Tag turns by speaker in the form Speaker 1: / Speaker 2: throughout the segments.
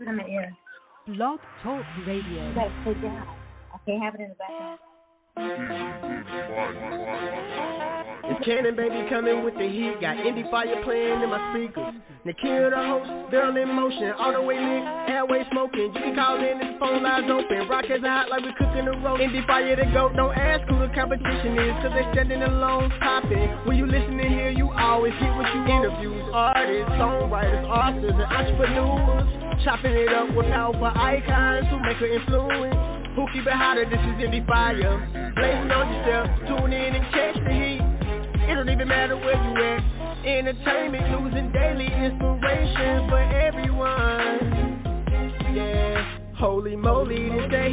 Speaker 1: Put it in the ear.
Speaker 2: Blog Talk Radio.
Speaker 1: You gotta take it out. I can't have it in the background.
Speaker 3: It's Cannon Baby coming with the heat. Got Endie Fiya playing in my speakers. Nikhil the host, girl in motion, all the way lit, airway smoking. You can call in, this phone lines open. Rockets hot like we cooking the roast. Endie Fiya the GOAT, don't ask who the competition is, cause they standing alone popping. When you listening here, you always get what you interviews. Artists, songwriters, authors, and entrepreneurs. Chopping it up with alpha icons who make an influence. Who keep it hotter, this is Endie Fiya. Blazing on yourself, tune in and catch the heat. It don't even matter where you at. Entertainment, news, and daily inspiration for everyone. Yeah, holy moly, this day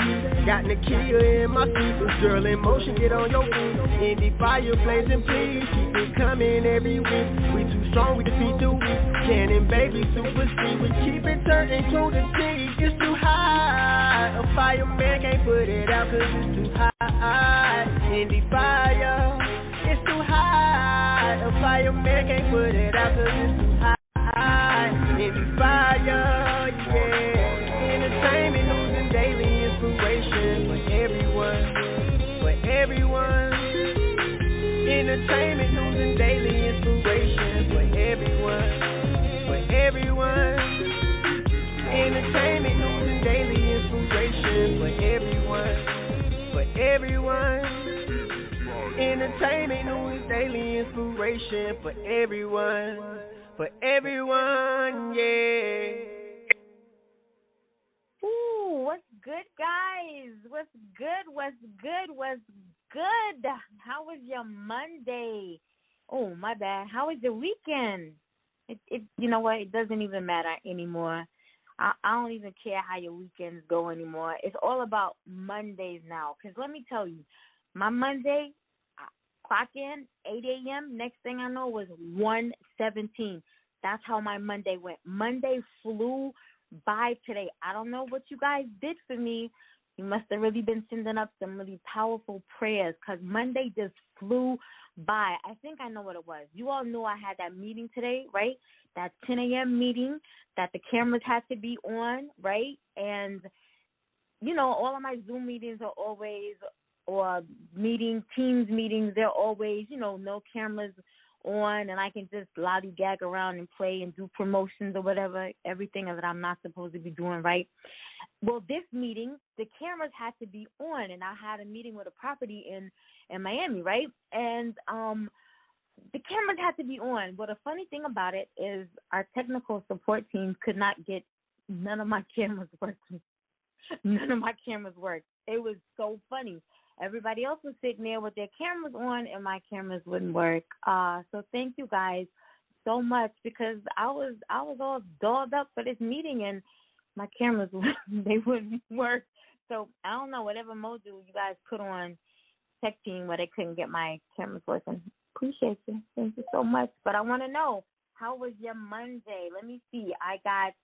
Speaker 3: got Nikhil in my speakers. Girl in motion, get on your feet. Endie Fiya blazing, please keep it coming every week. We too strong, we defeat the weak. Cannon Baby, super speed, we keep it turning to the sea. It's too high, a fireman can't put it out 'cause it's too high. Endie Fiya, it's too high, a fireman can't put it out 'cause it's too high. Endie Fiya, yeah. Entertainment, news, and daily inspiration for everyone, for everyone. Entertainment, news, and daily inspiration for everyone, for everyone. Entertainment, news, and daily inspiration for everyone, for everyone. Entertainment, news, daily inspiration for everyone, yeah.
Speaker 1: Ooh, what's good, guys? What's good? What's good? What's good? How was your Monday? Oh, my bad. How was your weekend? It you know what? It doesn't even matter anymore. I don't even care how your weekends go anymore. It's all about Mondays now. Because let me tell you, my Monday, I clock in, 8 a.m., next thing I know was 1:17. That's how my Monday went. Monday flew by today. I don't know what you guys did for me. You must have really been sending up some really powerful prayers because Monday just flew by. I think I know what it was. You all knew I had that meeting today, right? That 10 a.m. meeting that the cameras had to be on, right? And, you know, all of my Zoom meetings are always, or Teams meetings, they're always, you know, no cameras on, and I can just lollygag around and play and do promotions or whatever, everything that I'm not supposed to be doing, right? Well, this meeting, the cameras had to be on, and I had a meeting with a property in Miami, right? And the cameras had to be on. Well, the funny thing about it is our technical support team could not get none of my cameras working. None of my cameras worked. It was so funny. Everybody else was sitting there with their cameras on, and my cameras wouldn't work. So thank you guys so much, because I was all dolled up for this meeting, and my cameras they wouldn't work. So I don't know, whatever module you guys put on tech team where they couldn't get my cameras working. Appreciate you. Thank you so much. But I want to know, how was your Monday? Let me see. I got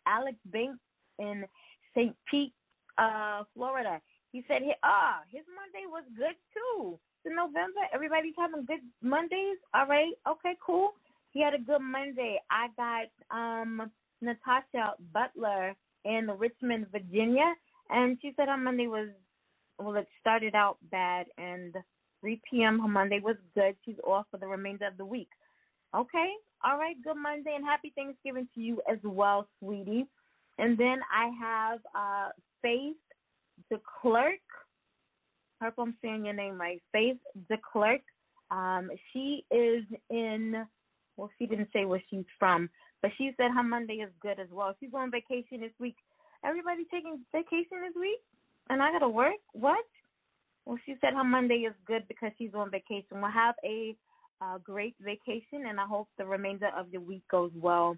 Speaker 1: Alex Banks in St. Pete, Florida. He said, his Monday was good, too. It's in November. Everybody's having good Mondays. All right. Okay, cool. He had a good Monday. I got Natasha Butler in Richmond, Virginia. And she said her Monday was, it started out bad. And 3 p.m. her Monday was good. She's off for the remainder of the week. Okay. All right. Good Monday. And happy Thanksgiving to you as well, sweetie. And then I have Faith DeClerc. I hope I'm saying your name right. Faith DeClerc. She is in, well, she didn't say where she's from, but she said her Monday is good as well. She's on vacation this week. Everybody taking vacation this week? And I got to work? What? Well, she said her Monday is good because she's on vacation. We'll have a great vacation, and I hope the remainder of the week goes well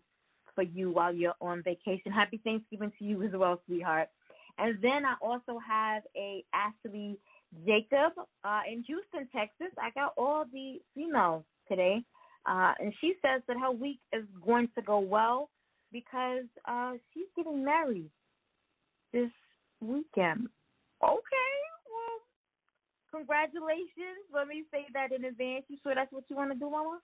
Speaker 1: for you while you're on vacation. Happy Thanksgiving to you as well, sweetheart. And then I also have a Ashley Jacob in Houston, Texas. I got all the females today. And she says that her week is going to go well because she's getting married this weekend. Okay, well, congratulations. Let me say that in advance. You sure that's what you want to do, Mama?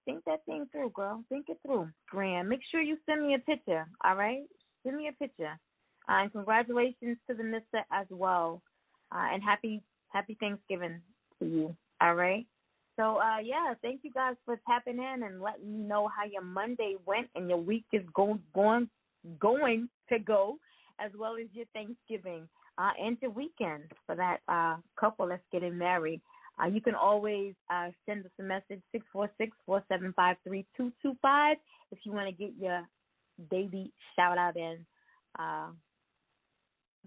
Speaker 1: Think that thing through, girl. Think it through. Grand. Make sure you send me a picture, all right? Send me a picture. And congratulations to the mister as well. And happy Thanksgiving to you, all right? So, thank you guys for tapping in and letting me know how your Monday went and your week is going to go, as well as your Thanksgiving and your weekend for that couple that's getting married. You can always send us a message, 646-475-3225, if you want to get your baby shout-out in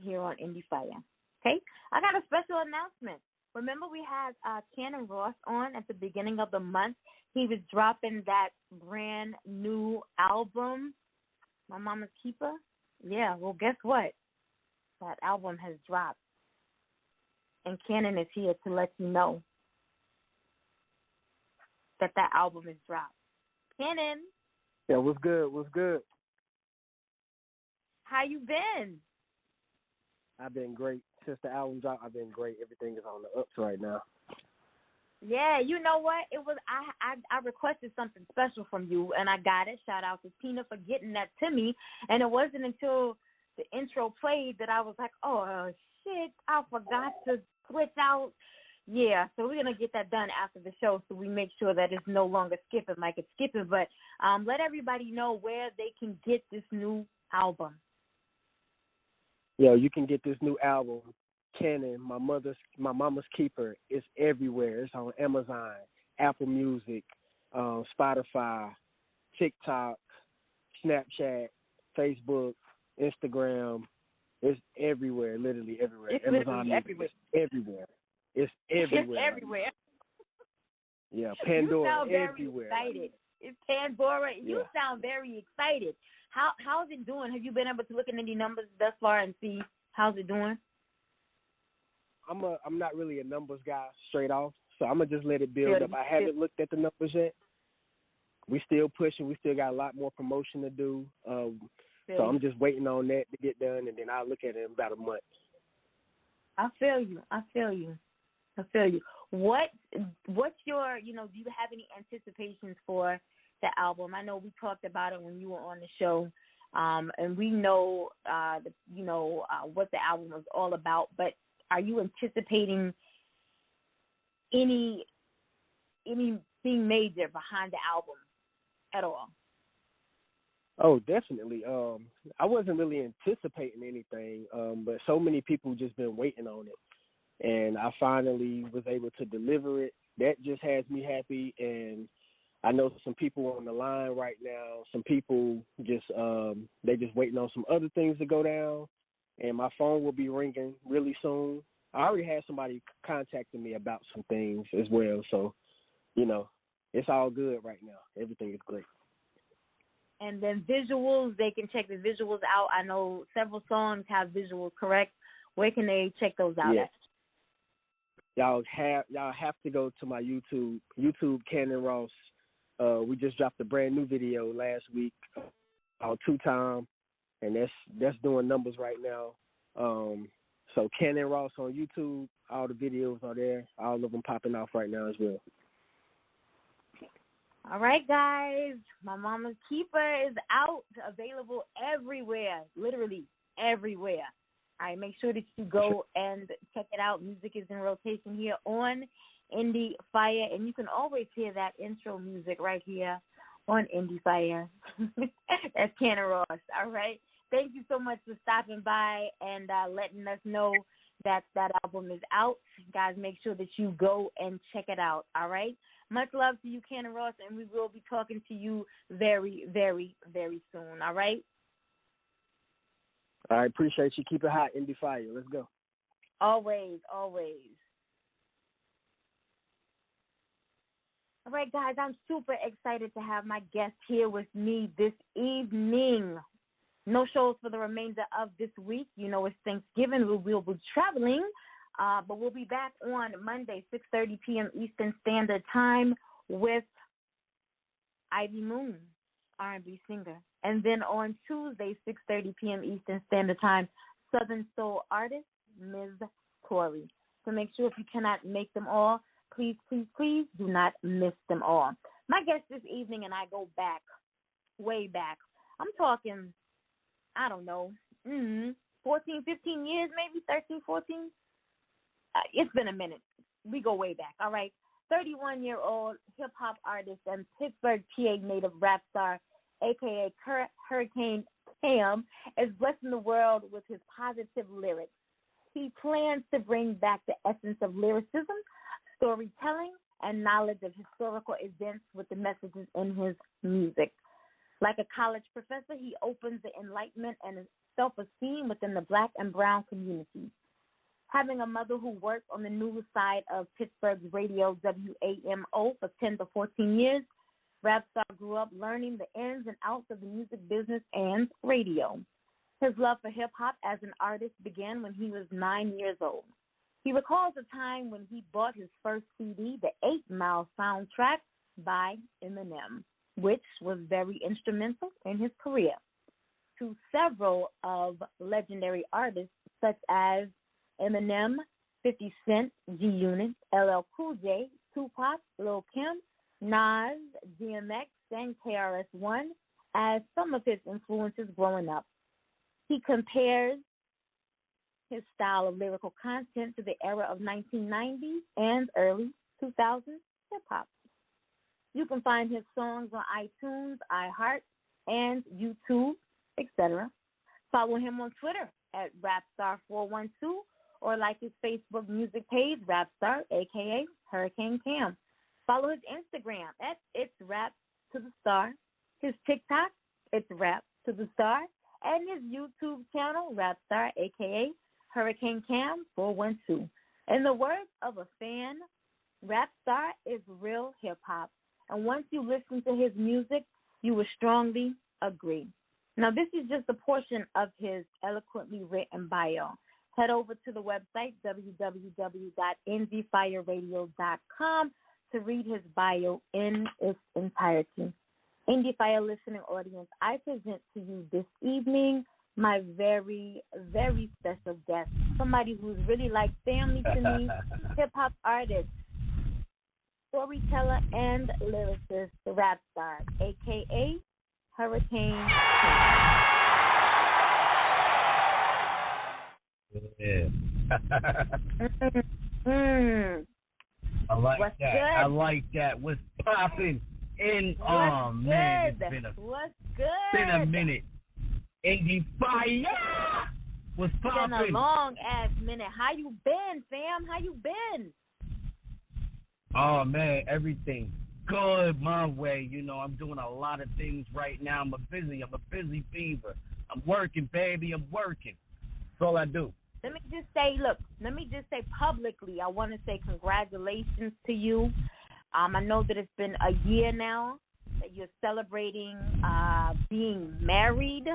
Speaker 1: here on Endie Fiya. Okay? I got a special announcement. Remember we had Cannon Ross on at the beginning of the month. He was dropping that brand new album, My Mama's Keeper. Yeah, well, guess what? That album has dropped. And Cannon is here to let you know that album is dropped. Cannon.
Speaker 3: Yeah, what's good? What's good?
Speaker 1: How you been?
Speaker 3: I've been great. Since the album dropped, I've been great. Everything is on the ups right now.
Speaker 1: Yeah, you know what? It was I requested something special from you, and I got it. Shout out to Tina for getting that to me. And it wasn't until the intro played that I was like, oh, shit, I forgot to switch out. Yeah, so we're going to get that done after the show so we make sure that it's no longer skipping like it's skipping. But let everybody know where they can get this new album.
Speaker 3: Yo, you can get this new album, Cannon, My Mama's Keeper. It's everywhere. It's on Amazon, Apple Music, Spotify, TikTok, Snapchat, Facebook, Instagram. It's everywhere, literally everywhere.
Speaker 1: It's
Speaker 3: Amazon
Speaker 1: literally everywhere.
Speaker 3: It's everywhere. It's everywhere.
Speaker 1: It's everywhere.
Speaker 3: Yeah, Pandora,
Speaker 1: you sound very
Speaker 3: everywhere.
Speaker 1: Excited. It's Pandora. You
Speaker 3: Yeah.
Speaker 1: sound very excited. How's it doing? Have you been able to look at any numbers thus far and see how's it doing?
Speaker 3: I'm not really a numbers guy straight off, so I'm gonna just let it build up. I haven't looked at the numbers yet. We still pushing. We still got a lot more promotion to do. So I'm just waiting on that to get done, and then I'll look at it in about a month.
Speaker 1: I feel you. What's your, do you have any anticipations for the album? I know we talked about it when you were on the show, and we know, what the album was all about, but are you anticipating anything major behind the album at all?
Speaker 3: Oh, definitely. I wasn't really anticipating anything, but so many people just been waiting on it. And I finally was able to deliver it. That just has me happy. And I know some people on the line right now, some people just, they just waiting on some other things to go down. And my phone will be ringing really soon. I already had somebody contacting me about some things as well. So, it's all good right now. Everything is great.
Speaker 1: And then visuals, they can check the visuals out. I know several songs have visuals, correct? Where can they check those out at?
Speaker 3: Y'all have to go to my YouTube Cannon Ross. We just dropped a brand new video last week called 2 Time, and that's doing numbers right now. So Cannon Ross on YouTube, all the videos are there. All of them popping off right now as well.
Speaker 1: All right, guys. My Mama's Keeper is out, available everywhere, literally everywhere. All right, make sure that you go and check it out. Music is in rotation here on Endie Fiya, and you can always hear that intro music right here on Endie Fiya. That's Cannon Ross, all right? Thank you so much for stopping by and letting us know that album is out. Guys, make sure that you go and check it out, all right? Much love to you, Cannon Ross, and we will be talking to you very, very, very soon, all right?
Speaker 3: All right, appreciate you. Keep it hot, Endie Fiya. Let's go.
Speaker 1: Always, always. All right, guys, I'm super excited to have my guest here with me this evening. No shows for the remainder of this week. It's Thanksgiving. We'll be traveling, but we'll be back on Monday, 6:30 p.m. Eastern Standard Time with Ivy Moon, R&B singer. And then on Tuesday, 6:30 p.m. Eastern Standard Time, Southern Soul artist, Ms. Corey. So make sure if you cannot make them all, please, please, please do not miss them all. My guest this evening and I go back, way back. I'm talking, I don't know, 14, 15 years, maybe 13, 14. It's been a minute. We go way back, all right? 31-year-old hip-hop artist and Pittsburgh, PA native rap star, a.k.a. Hurricane Cam, is blessing the world with his positive lyrics. He plans to bring back the essence of lyricism, storytelling, and knowledge of historical events with the messages in his music. Like a college professor, he opens the enlightenment and self-esteem within the Black and brown communities. Having a mother who worked on the news side of Pittsburgh's radio WAMO for 10 to 14 years, RapStarr grew up learning the ins and outs of the music business and radio. His love for hip-hop as an artist began when he was 9 years old. He recalls a time when he bought his first CD, the 8 Mile soundtrack by Eminem, which was very instrumental in his career. To several of legendary artists such as Eminem, 50 Cent, G-Unit, LL Cool J, Tupac, Lil Kim, Nas, DMX, and Krs-One as some of his influences growing up. He compares his style of lyrical content to the era of 1990s and early 2000s hip-hop. You can find his songs on iTunes, iHeart, and YouTube, etc. Follow him on Twitter at RapStarr412 or like his Facebook music page, RapStarr, a.k.a. Hurricane Cam. Follow his Instagram at It's Rap to the Star, his TikTok, It's Rap to the Star, and his YouTube channel, RapStarr, a.k.a. Hurricane Cam 412. In the words of a fan, RapStarr is real hip-hop. And once you listen to his music, you will strongly agree. Now, this is just a portion of his eloquently written bio. Head over to the website, www.endiefiyaradio.com, to read his bio in its entirety. Endie Fiya listening audience, I present to you this evening my very, very special guest, somebody who's really like family to me, hip-hop artist, storyteller, and lyricist, RapStarr, a.k.a. Hurricane
Speaker 4: Yeah. I like
Speaker 1: What's
Speaker 4: that.
Speaker 1: good?
Speaker 4: I like that. What's popping in? Oh
Speaker 1: What's
Speaker 4: man,
Speaker 1: good? What's good?
Speaker 4: Been a minute. Endie Fiya. What's popping?
Speaker 1: Been a long ass minute. How you been, fam? How you been?
Speaker 4: Oh man, everything good my way. You know, I'm doing a lot of things right now. I'm a busy fever. I'm working, baby. I'm working. That's all I do.
Speaker 1: Let me just say publicly, I want to say congratulations to you. I know that it's been a year now that you're celebrating being married.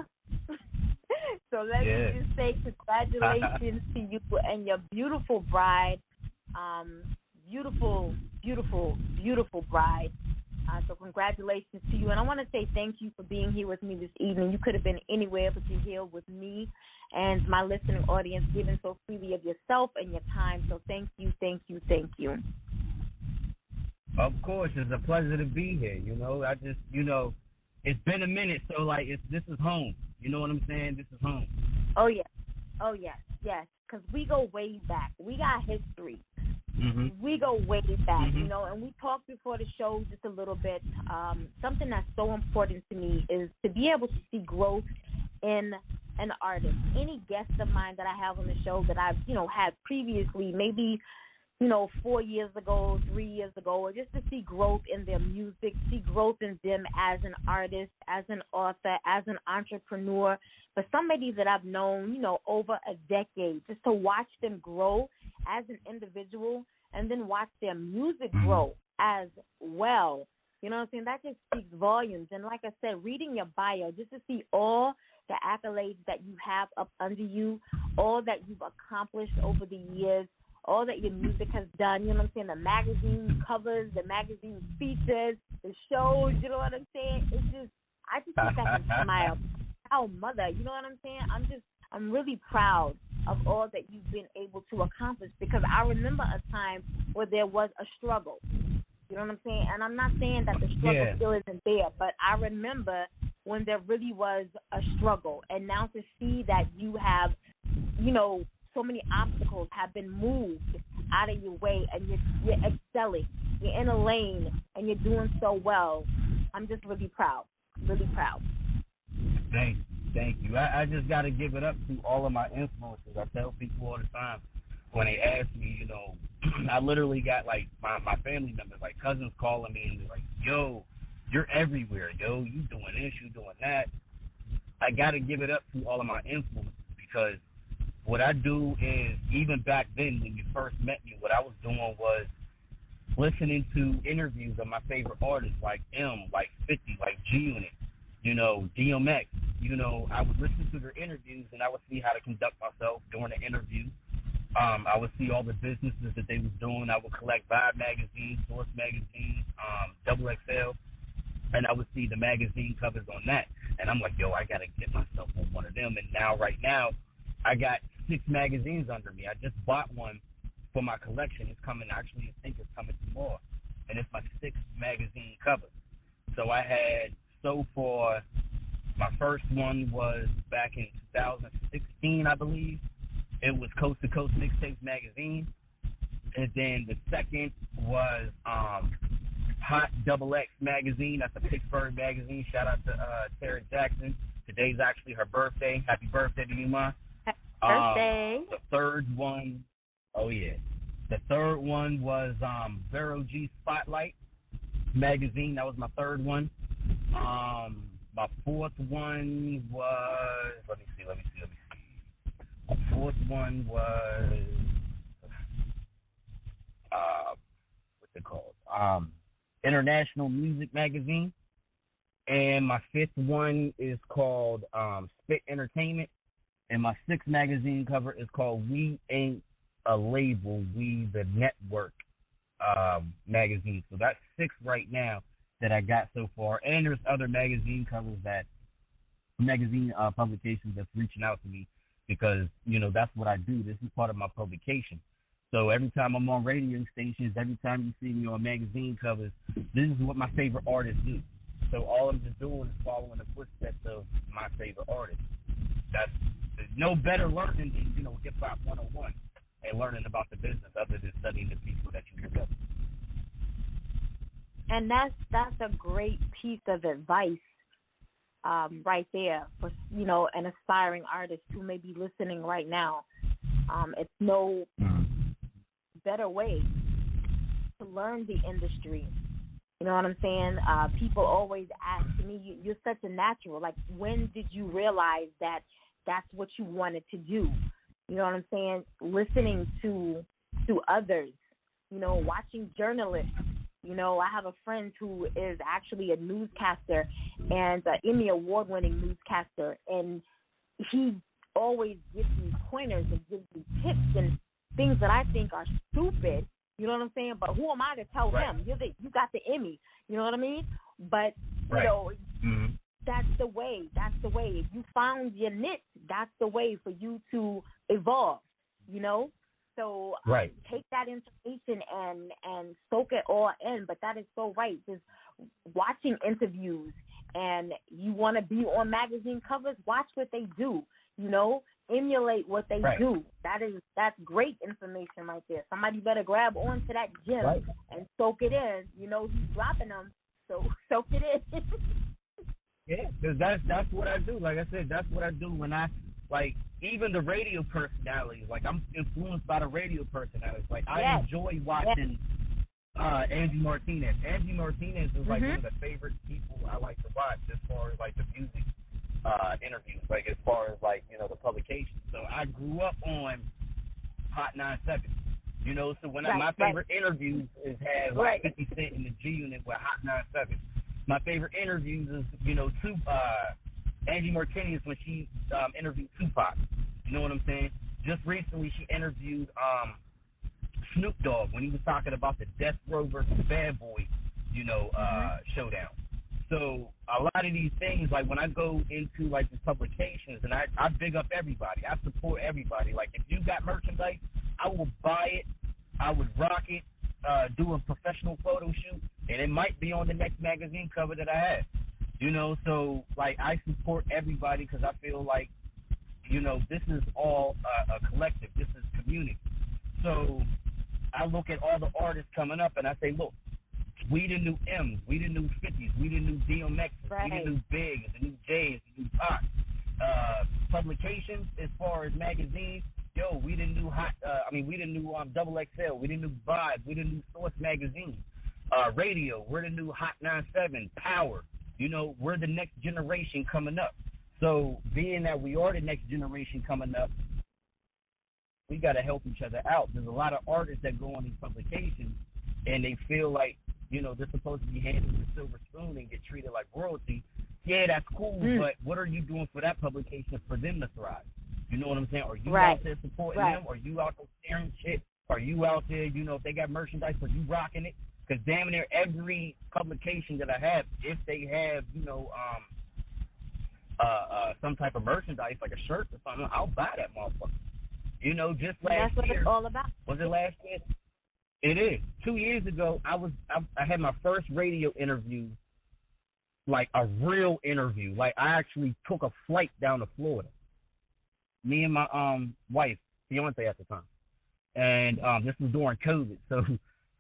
Speaker 1: So let me just say congratulations to you and your beautiful bride. Beautiful, beautiful, beautiful bride. So congratulations to you. And I want to say thank you for being here with me this evening. You could have been anywhere, but you're here with me and my listening audience, giving so freely of yourself and your time. So thank you, thank you, thank you.
Speaker 4: Of course, it's a pleasure to be here. You know, I just, it's been a minute, so like this is home. You know what I'm saying? This is home.
Speaker 1: Oh yes, yes. Because we go way back. We got history.
Speaker 4: Mm-hmm.
Speaker 1: We go way back, and we talked before the show just a little bit. Something that's so important to me is to be able to see growth in an artist. Any guest of mine that I have on the show that I've, had previously, maybe, 4 years ago, 3 years ago, or just to see growth in their music, see growth in them as an artist, as an author, as an entrepreneur. But somebody that I've known, over a decade, just to watch them grow as an individual and then watch their music grow as well. You know what I'm saying? That just speaks volumes. And like I said, reading your bio, just to see all the accolades that you have up under you, all that you've accomplished over the years, all that your music has done, you know what I'm saying? The magazine covers, the magazine features, the shows, you know what I'm saying? I just sit back and smile. Oh, mother, you know what I'm saying? I'm really proud of all that you've been able to accomplish, because I remember a time where there was a struggle. You know what I'm saying? And I'm not saying that the struggle still isn't there, but I remember when there really was a struggle. And now to see that you have, you know, so many obstacles have been moved out of your way, and you're excelling. You're in a lane, and you're doing so well. I'm just really proud. Really proud.
Speaker 4: Thank you. I just got to give it up to all of my influences. I tell people all the time when they ask me, you know, I literally got, like, my family members, like cousins calling me, and they're like, yo, you're everywhere, yo. You doing this, you doing that. I got to give it up to all of my influences, because what I do is, even back then when you first met me, what I was doing was listening to interviews of my favorite artists like like 50, like G-Unit, you know, DMX. You know, I would listen to their interviews, and I would see how to conduct myself during the interview. I would see all the businesses that they was doing. I would collect Vibe magazines, Source magazines, XXL, and I would see the magazine covers on that. And I'm like, yo, I got to get myself on one of them. And now, right now, I got 6 magazines under me. I just bought one for my collection. It's coming, actually, I think it's coming tomorrow. And it's my 6th magazine cover. So I had, so far, my first one was back in 2016, I believe. It was Coast to Coast Mixtapes magazine. And then the second was Hot XX magazine. That's a Pittsburgh magazine. Shout out to Tara Jackson. Today's actually her birthday. Happy birthday to you, Ma.
Speaker 1: Happy birthday.
Speaker 4: The third one, the third one was Vero G Spotlight magazine. That was my third one. My fourth one was, let me see. My fourth one was, what's it called? International Music Magazine. And my 5th one is called Spit Entertainment. And my 6th magazine cover is called We Ain't a Label, We the Network magazine. So that's 6 right now that I got so far. And there's other magazine covers publications that's reaching out to me, because, you know, that's what I do. This is part of my publication. So every time I'm on radio stations, every time you see me on magazine covers, this is what my favorite artists do. So all I'm just doing is following the footsteps of my favorite artists. There's no better learning than, you know, Hip Hop 101 and learning about the business other than studying the people that you pick up.
Speaker 1: And that's a great piece of advice right there for, you know, an aspiring artist who may be listening right now. It's no better way to learn the industry. You know what I'm saying? People always ask me, you're such a natural. Like, when did you realize that that's what you wanted to do? You know what I'm saying? Listening to others, you know, watching journalists. You know, I have a friend who is actually a newscaster and an Emmy award-winning newscaster, and he always gives me pointers and gives me tips and things that I think are stupid. You know what I'm saying? But who am I to tell him? You got the Emmy. You know what I mean? But, you know, that's the way. That's the way. If you found your niche, that's the way for you to evolve, you know? So take that information and soak it all in. But that is so right. Just watching interviews, and you want to be on magazine covers, watch what they do, you know? Emulate what they do. That's great information right there. Somebody better grab onto that gem and soak it in. You know, he's dropping them, so soak it in.
Speaker 4: Yeah, because that's what I do. Like I said, that's what I do when I, like, even the radio personalities. Like, I'm influenced by the radio personalities. Like, I enjoy watching Angie Martinez. Angie Martinez is like one of the favorite people I like to watch as far as like the music interviews, like as far as like, you know, the publication. So I grew up on Hot 97, you know. So when my favorite interviews has like 50 Cent in the G Unit with Hot 97. My favorite interviews is, you know, Angie Martinez when she interviewed Tupac. You know what I'm saying? Just recently she interviewed Snoop Dogg when he was talking about the Death Row versus Bad Boy, you know, showdown. So a lot of these things, like when I go into like these publications, and I big up everybody, I support everybody. Like if you got merchandise, I will buy it, I would rock it, do a professional photo shoot, and it might be on the next magazine cover that I have. So like I support everybody because I feel like, this is all a collective. This is community. So I look at all the artists coming up, and I say, look, we the new M's, we the new 50s, we the new DMXs,
Speaker 1: right.
Speaker 4: we the new Bigs, the new J's, the new Pops. Publications as far as magazines, we the new we the new Double XL, we the new Vibe, we the new Source magazine. Radio, we're the new Hot 97, Power. We're the next generation coming up. So being that we are the next generation coming up, we got to help each other out. There's a lot of artists that go on these publications, and they feel like, they're supposed to be handed the silver spoon and get treated like royalty. Yeah, that's cool, but what are you doing for that publication for them to thrive? You know what I'm saying? Are you out there supporting them? Are you out there sharing shit? Are you out there, if they got merchandise, are you rocking it? Because damn near every publication that I have, if they have, some type of merchandise, like a shirt or something, I'll buy that motherfucker. Just last year.
Speaker 1: That's what it's all about.
Speaker 4: Was it last year? It is. 2 years ago, I had my first radio interview, like a real interview. Like I actually took a flight down to Florida. Me and my wife, fiance at the time, and this was during COVID. So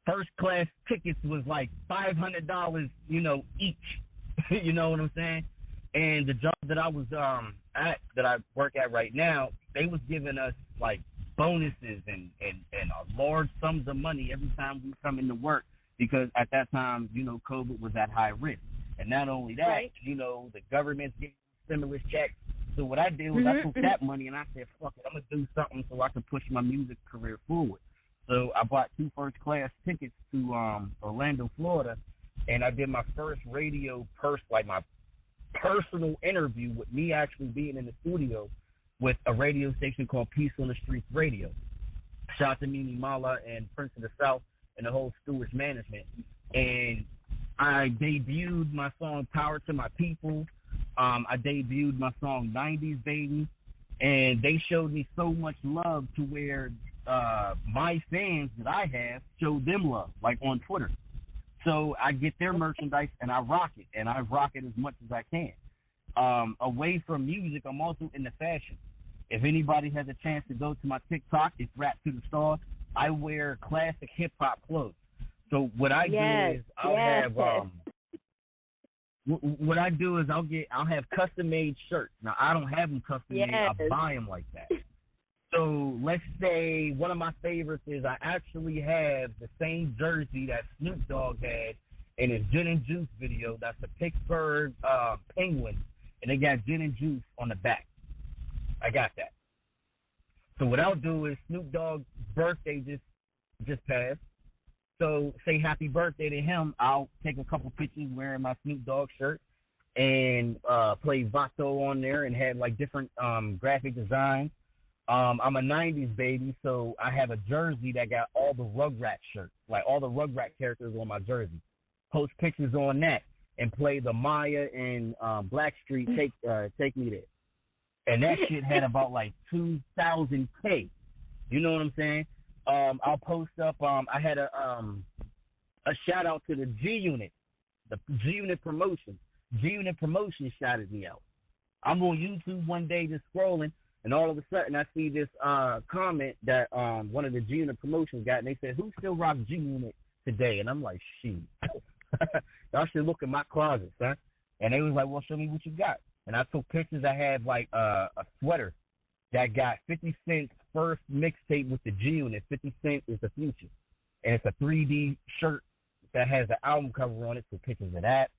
Speaker 4: first class tickets was like $500, each. You know what I'm saying? And the job that I was that I work at right now, they was giving us like bonuses and large sums of money every time we come into work, because at that time, COVID was at high risk. And not only that, the government's getting stimulus checks. So what I did was I took that money and I said, fuck it, I'm going to do something so I can push my music career forward. So I bought 2 first-class tickets to Orlando, Florida, and I did my first radio my personal interview with me actually being in the studio with a radio station called Peace on the Streets Radio. Shout out to Mimi Mala and Prince of the South and the whole Stewart's management. And I debuted my song Power to My People. I debuted my song 90s Baby. And they showed me so much love to where my fans that I have showed them love, like on Twitter. So I get their merchandise and I rock it. And I rock it as much as I can. Away from music, I'm also into fashion. If anybody has a chance to go to my TikTok, it's Rap to the Star. I wear classic hip-hop clothes. So what I do is I'll have what I do is I'll have custom-made shirts. Now, I don't have them custom-made. I buy them like that. So let's say one of my favorites is I actually have the same jersey that Snoop Dogg had in his Gin and Juice video. That's the Pittsburgh Penguins, and they got Gin and Juice on the back. I got that. So what I'll do is Snoop Dogg's birthday just passed. So say happy birthday to him. I'll take a couple pictures wearing my Snoop Dogg shirt and play Vato on there and have like different graphic designs. I'm a 90s baby, so I have a jersey that got all the Rugrats shirts, like all the Rugrat characters on my jersey. Post pictures on that and play the Maya and Blackstreet Take Me There. And that shit had about like 2,000K. You know what I'm saying? I'll post up. I had a shout out to the G Unit, the G Unit promotion. G Unit promotion shouted me out. I'm on YouTube one day just scrolling, and all of a sudden I see this comment that one of the G Unit promotions got, and they said, "Who still rocks G Unit today?" And I'm like, "Shit, y'all should look in my closet, son." And they was like, "Well, show me what you got." And I took pictures. I had like a sweater that got 50 Cent's first mixtape with the G Unit. 50 Cent is the future. And it's a 3D shirt that has the album cover on it, so pictures of that.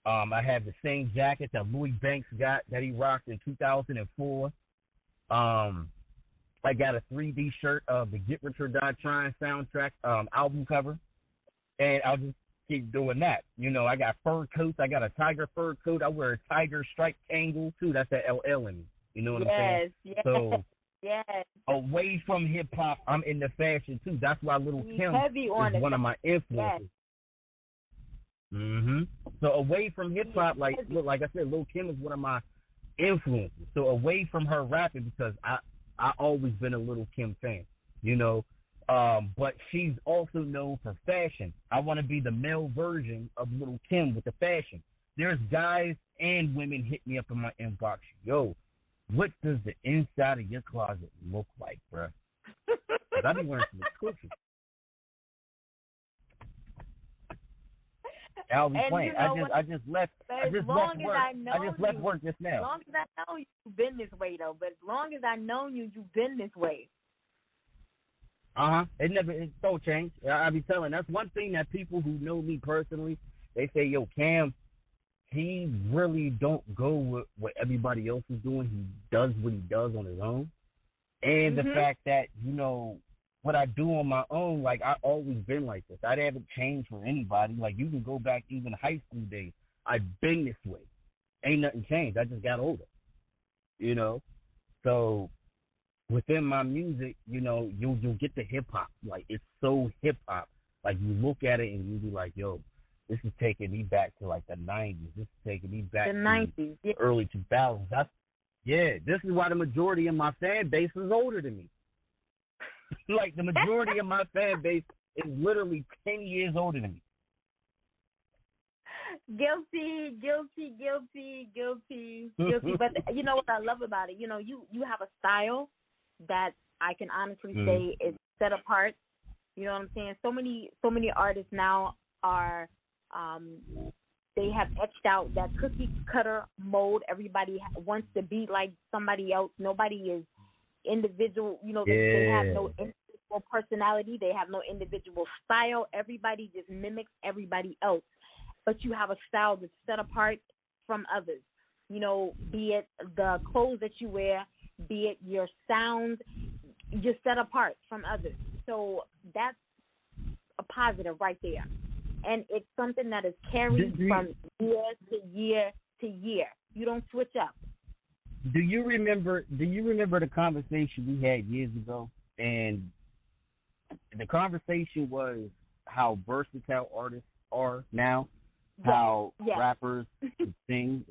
Speaker 4: I have the same jacket that Louis Banks got that he rocked in 2004. I got a 3D shirt of the Get Rich or Die Trying soundtrack album cover. And I'll just keep doing that. You know, I got fur coats. I got a tiger fur coat. I wear a tiger striped Kangol, too. That's the LL in me. You know what I'm saying?
Speaker 1: Yes,
Speaker 4: so,
Speaker 1: yes.
Speaker 4: Away from hip-hop, I'm into fashion, too. That's why Lil Kim is one of my influences.
Speaker 1: Yes.
Speaker 4: So away from hip-hop, like I said, Lil Kim is one of my influences. So away from her rapping, because I always been a Lil Kim fan, you know. But she's also known for fashion. I want to be the male version of Lil Kim with the fashion. There's guys and women hit me up in my inbox. Yo, what does the inside of your closet look like, bruh? Because I be wearing some exclusive. I'll be playing. I just left work. I just left work just now.
Speaker 1: As long as I know you've been this way, though. But as long as I know you, you've been this way.
Speaker 4: It don't change. I be telling. That's one thing that people who know me personally, they say, yo, Cam, he really don't go with what everybody else is doing. He does what he does on his own. And the fact that, you know, what I do on my own, like, I always been like this. I haven't changed for anybody. Like, you can go back even high school days. I've been this way. Ain't nothing changed. I just got older, you know. So within my music, you know, you'll get the hip-hop. Like, it's so hip-hop. Like, you look at it and you be like, yo, this is taking me back to, like, the 90s. This is taking me back to the early 2000s. This is why the majority of my fan base is older than me. Like, the majority of my fan base is literally 10 years older than me.
Speaker 1: Guilty. But you know what I love about it? You know, you have a style that I can honestly say is set apart. You know what I'm saying? So many artists now are, they have etched out that cookie cutter mold. Everybody wants to be like somebody else. Nobody is individual, you know, they have no individual personality, they have no individual style. Everybody just mimics everybody else. But you have a style that's set apart from others. You know, be it the clothes that you wear, be it your sound, you're set apart from others. So that's a positive right there. And it's something that is carried from year to year to year. You don't switch up.
Speaker 4: Do you remember the conversation we had years ago? And the conversation was how versatile artists are now, how rappers can sing,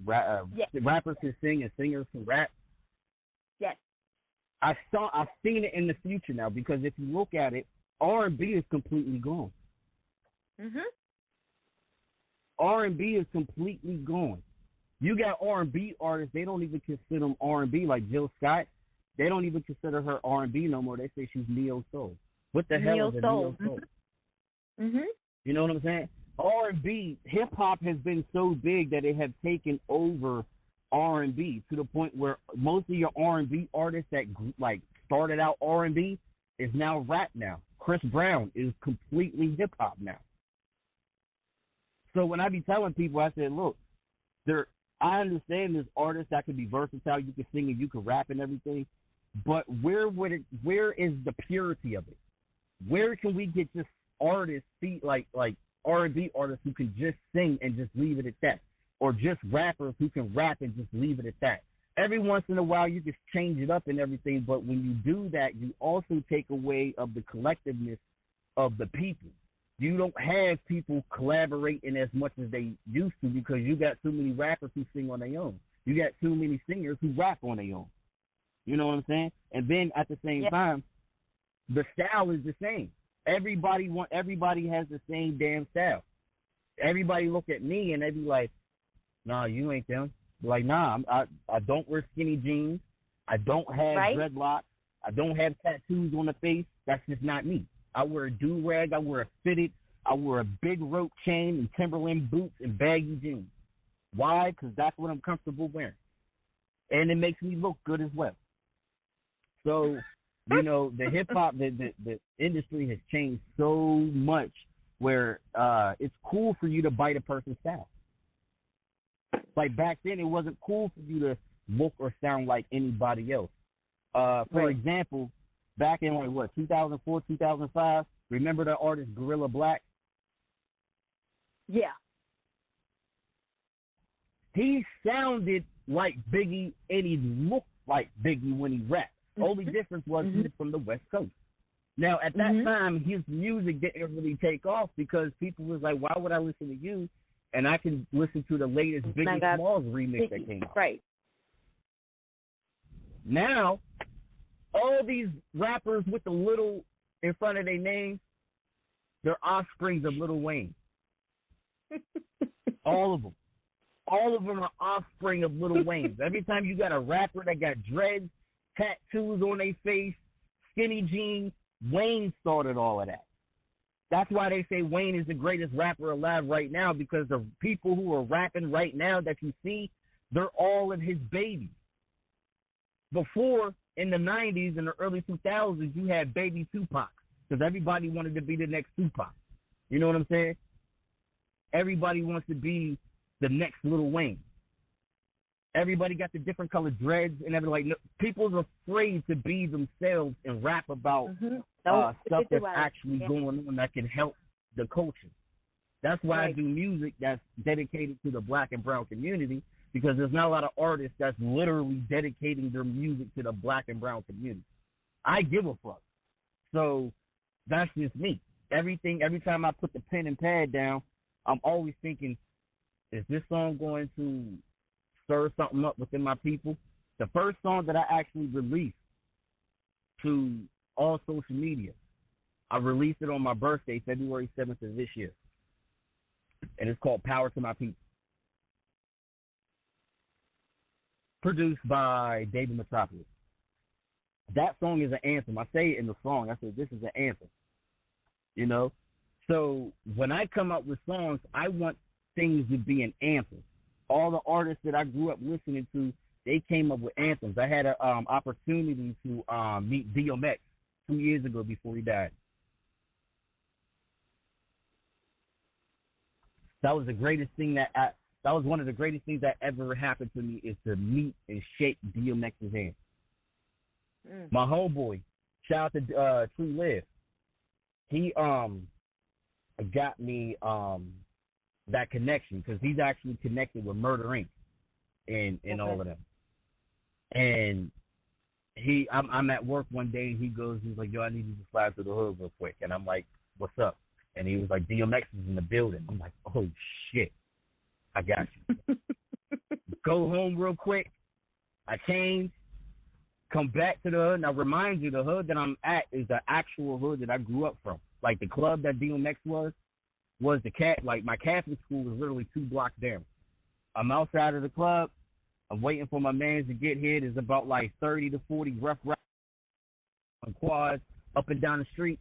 Speaker 4: rappers can sing and singers can rap.
Speaker 1: Yes.
Speaker 4: I've seen it in the future now, because if you look at it, R&B is completely gone. R&B is completely gone. You got R&B artists, they don't even consider them R&B, like Jill Scott. They don't even consider her R&B no more. They say she's neo-soul. What the hell is a neo-soul? You know what I'm saying? R&B, hip-hop has been so big that it has taken over R&B to the point where most of your R&B artists that, like, started out R&B is now rap now. Chris Brown is completely hip-hop now. So when I be telling people, I said, look, I understand there's artists that can be versatile. You can sing and you can rap and everything, but where is the purity of it? Where can we get just artists, like R&B artists who can just sing and just leave it at that, or just rappers who can rap and just leave it at that? Every once in a while, you just change it up and everything, but when you do that, you also take away of the collectiveness of the people. You don't have people collaborating as much as they used to, because you got too many rappers who sing on their own. You got too many singers who rap on their own. You know what I'm saying? And then at the same time, the style is the same. Everybody has the same damn style. Everybody look at me and they be like, nah, you ain't them. Like, nah, I don't wear skinny jeans. I don't have dreadlocks. I don't have tattoos on the face. That's just not me. I wear a do-rag, I wear a fitted, I wear a big rope chain and Timberland boots and baggy jeans. Why? Because that's what I'm comfortable wearing. And it makes me look good as well. So, you know, the hip-hop, the industry has changed so much where it's cool for you to bite a person's style. Like back then, it wasn't cool for you to look or sound like anybody else. For example, back in, 2004, 2005, remember the artist Gorilla Black?
Speaker 1: Yeah.
Speaker 4: He sounded like Biggie, and he looked like Biggie when he rapped. Only difference was he was from the West Coast. Now, at that time, his music didn't really take off because people was like, why would I listen to you? And I can listen to the latest Biggie Smalls remix that came out.
Speaker 1: Right.
Speaker 4: Now, all these rappers with the little in front of their names, they're offsprings of Lil Wayne. All of them. All of them are offspring of Lil Wayne. Every time you got a rapper that got dreads, tattoos on their face, skinny jeans, Wayne started all of that. That's why they say Wayne is the greatest rapper alive right now, because the people who are rapping right now that you see, they're all of his babies. Before, in the 90s and the early 2000s, you had baby Tupac, because everybody wanted to be the next Tupac. You know what I'm saying? Everybody wants to be the next Lil Wayne. Everybody got the different colored dreads, and everybody, like, people's afraid to be themselves and rap about stuff that's actually going on that can help the culture. That's why I do music that's dedicated to the black and brown community, because there's not a lot of artists that's literally dedicating their music to the black and brown community. I give a fuck. So that's just me. Every time I put the pen and pad down, I'm always thinking, is this song going to stir something up within my people? The first song that I actually released to all social media, I released it on my birthday, February 7th of this year. And it's called Power to My People. Produced by David Metropolis. That song is an anthem. I say it in the song. I said, this is an anthem. You know? So when I come up with songs, I want things to be an anthem. All the artists that I grew up listening to, they came up with anthems. I had an opportunity to meet DMX 2 years ago before he died. That was the greatest thing that was one of the greatest things that ever happened to me, is to meet and shake DMX's hand. My homeboy, shout out to True Live. He got me that connection, because he's actually connected with Murder Inc. and all of them. And I'm at work one day, and he's like, yo, I need you to slide to the hood real quick. And I'm like, what's up? And he was like, DMX is in the building. I'm like, oh shit, I got you. Go home real quick. I change, come back to the hood. Now, remind you, the hood that I'm at is the actual hood that I grew up from. Like, the club that DMX was like, my Catholic school was literally 2 blocks down. I'm outside of the club. I'm waiting for my mans to get here. There's about like 30 to 40 rough riders on quads up and down the street.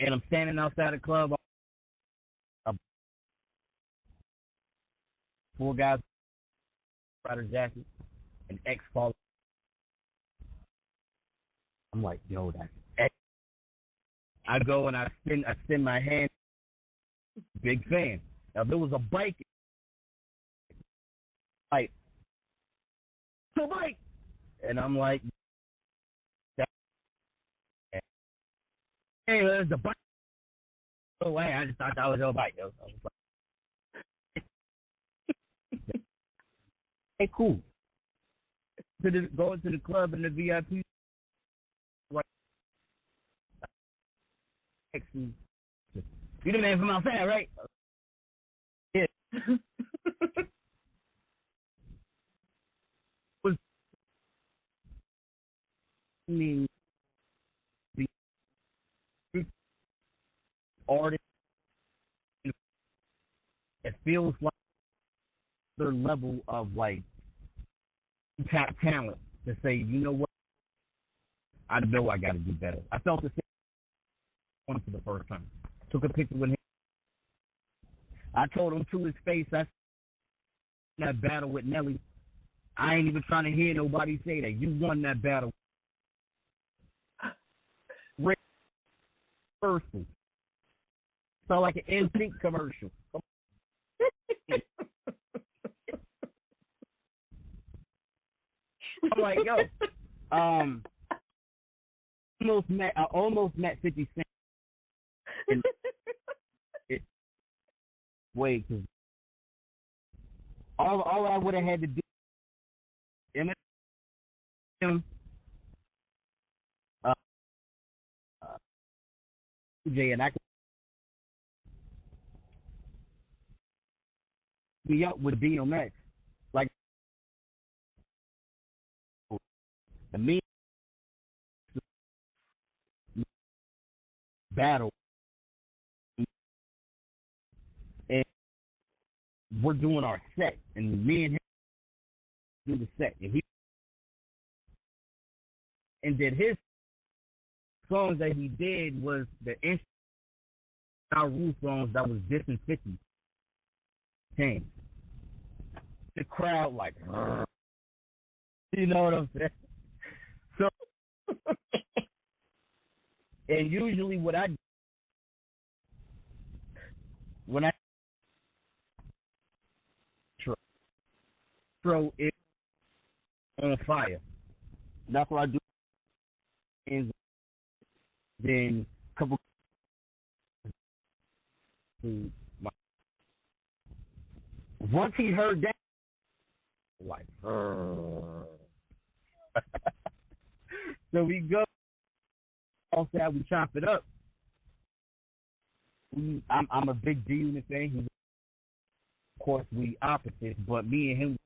Speaker 4: And I'm standing outside the club. 4 guys, rider jacket, and X follow. I'm like, yo, that's X. I go and I spin my hand. Big fan. Now, there was a bike. Like, the bike. And I'm like, hey, there's the bike. Oh, way. I just thought that was your bike. I was like, hey, cool. Going to the club in the VIP. You the man from outside, right? Yeah. Was me the artist. It feels like their level of like talent to say, you know what? I know I got to do better. I felt the same one for the first time. Took a picture with him. I told him to his face, that's that battle with Nelly. I ain't even trying to hear nobody say that. You won that battle. Rehearsal. Sound like an NSYNC commercial. I'm like, yo, I almost met 50 Cent. And wait, because all I would have had to do, Eminem, Jay, and I could be up with DMX, like the me battle, and we're doing our set, and me and him do the set, and then his songs that he did was the rule songs that was dissing 50 Cent. The crowd like, you know what I'm saying? So, and usually when I throw it on fire, that's what I do. And then a couple. Once he heard that, like, so we go outside, we chop it up. I'm a big D Unit fan. Of course, we opposites, but me and him,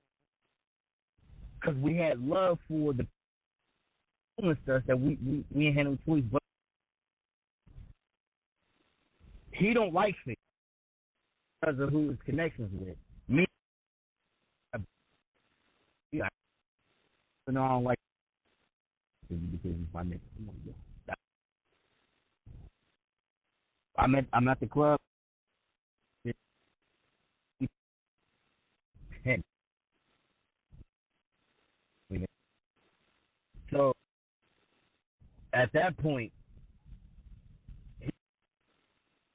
Speaker 4: because we had love for the stuff that we ain't had no choice. But he don't like me because of who his connections with. Me, I don't like because he's my nigga. I'm at the club. So at that point,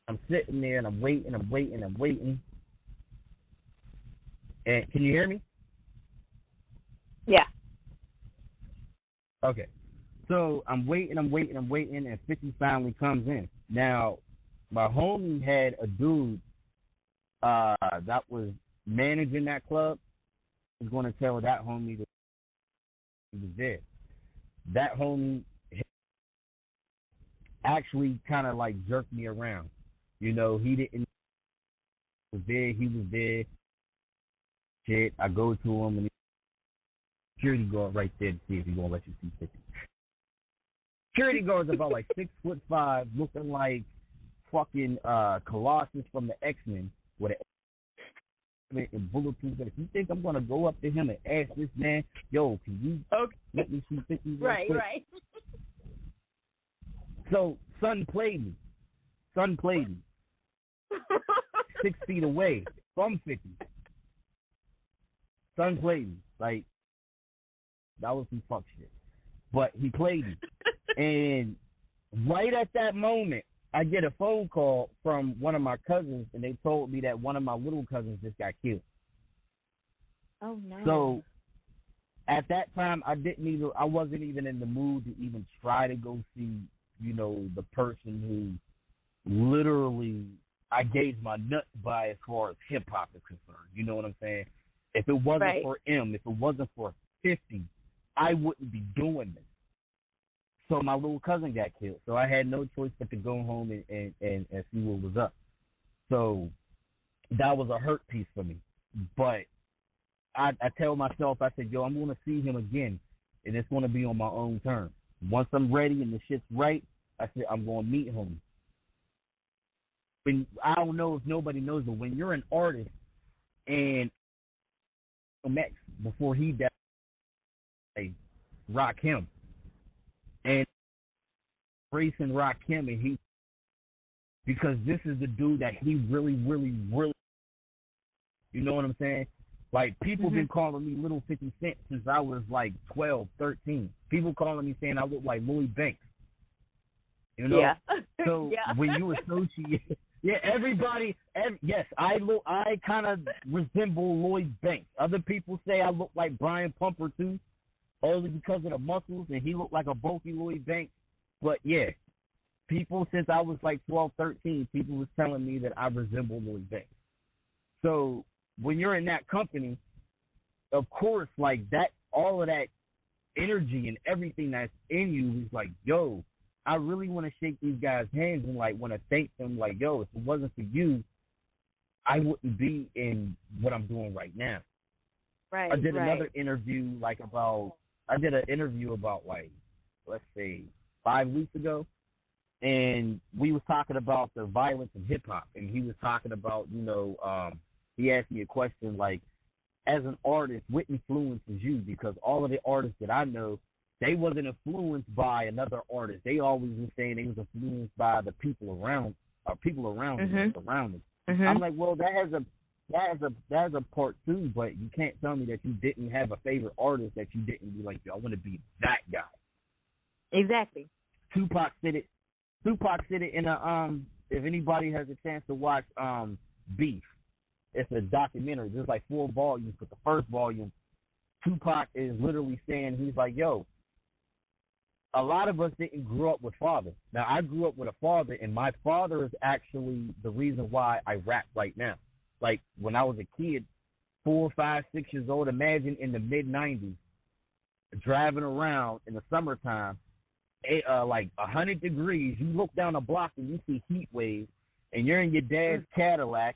Speaker 4: I'm sitting there and I'm waiting. And can you hear me?
Speaker 1: Yeah.
Speaker 4: Okay. So I'm waiting, and 50 finally comes in. Now, my homie had a dude that was managing that club. I was going to tell that homie that he was there. That homie actually kind of like jerked me around. You know, he didn't was there. He was there. Shit, I go to him and security guard right there to see if he's gonna let you see 50. Security guard's about like 6'5", looking like fucking Colossus from the X-Men with an and bulletproof. If you think I'm gonna go up to him and ask this man, yo, can you let me see 50?
Speaker 1: Right.
Speaker 4: So son played me. 6 feet away from 50. Son played me. Like, that was some fuck shit. But he played me. And right at that moment, I get a phone call from one of my cousins, and they told me that one of my little cousins just got killed.
Speaker 1: Oh, no.
Speaker 4: So at that time, I wasn't even in the mood to even try to go see, you know, the person who literally I gauge my nuts by as far as hip hop is concerned. You know what I'm saying? If it wasn't for him, if it wasn't for 50, I wouldn't be doing this. So my little cousin got killed. So I had no choice but to go home and see what was up. So that was a hurt piece for me. But I tell myself, I said, yo, I'm going to see him again, and it's going to be on my own terms. Once I'm ready and the shit's right, I said, I'm going to meet him. When, I don't know if nobody knows, but when you're an artist and Max, before he died, rock him. And racing rock him, and he, because this is the dude that he really, really, really, you know what I'm saying? Like, people been calling me Little 50 Cent since I was like 12, 13. People calling me saying I look like Lloyd Banks. You know?
Speaker 1: Yeah.
Speaker 4: So when you associate, yes, I kind of resemble Lloyd Banks. Other people say I look like Brian Pumper too, only because of the muscles, and he looked like a bulky Lloyd Banks. But yeah, people since I was like 12, 13, people was telling me that I resemble Lloyd Banks. So when you're in that company, of course, like that, all of that energy and everything that's in you is like, yo, I really want to shake these guys' hands and like want to thank them. Like, yo, if it wasn't for you, I wouldn't be in what I'm doing right now.
Speaker 1: Right.
Speaker 4: I did another interview about like, let's say 5 weeks ago, and we was talking about the violence in hip hop, and he was talking about, he asked me a question like, as an artist, what influences you? Because all of the artists that I know, they wasn't influenced by another artist. They always were saying they was influenced by the people around, them, around them. I'm like, well, that has a part too, but you can't tell me that you didn't have a favorite artist that you didn't be like, yo, I want to be that guy.
Speaker 1: Exactly.
Speaker 4: Tupac said it in a if anybody has a chance to watch Beef, it's a documentary. There's like 4 volumes, but the first volume, Tupac is literally saying, he's like, yo, a lot of us didn't grow up with fathers. Now, I grew up with a father, and my father is actually the reason why I rap right now. Like, when I was a kid, 4, 5, 6 years old, imagine in the mid-'90s, driving around in the summertime, like 100 degrees, you look down a block and you see heat waves, and you're in your dad's Cadillac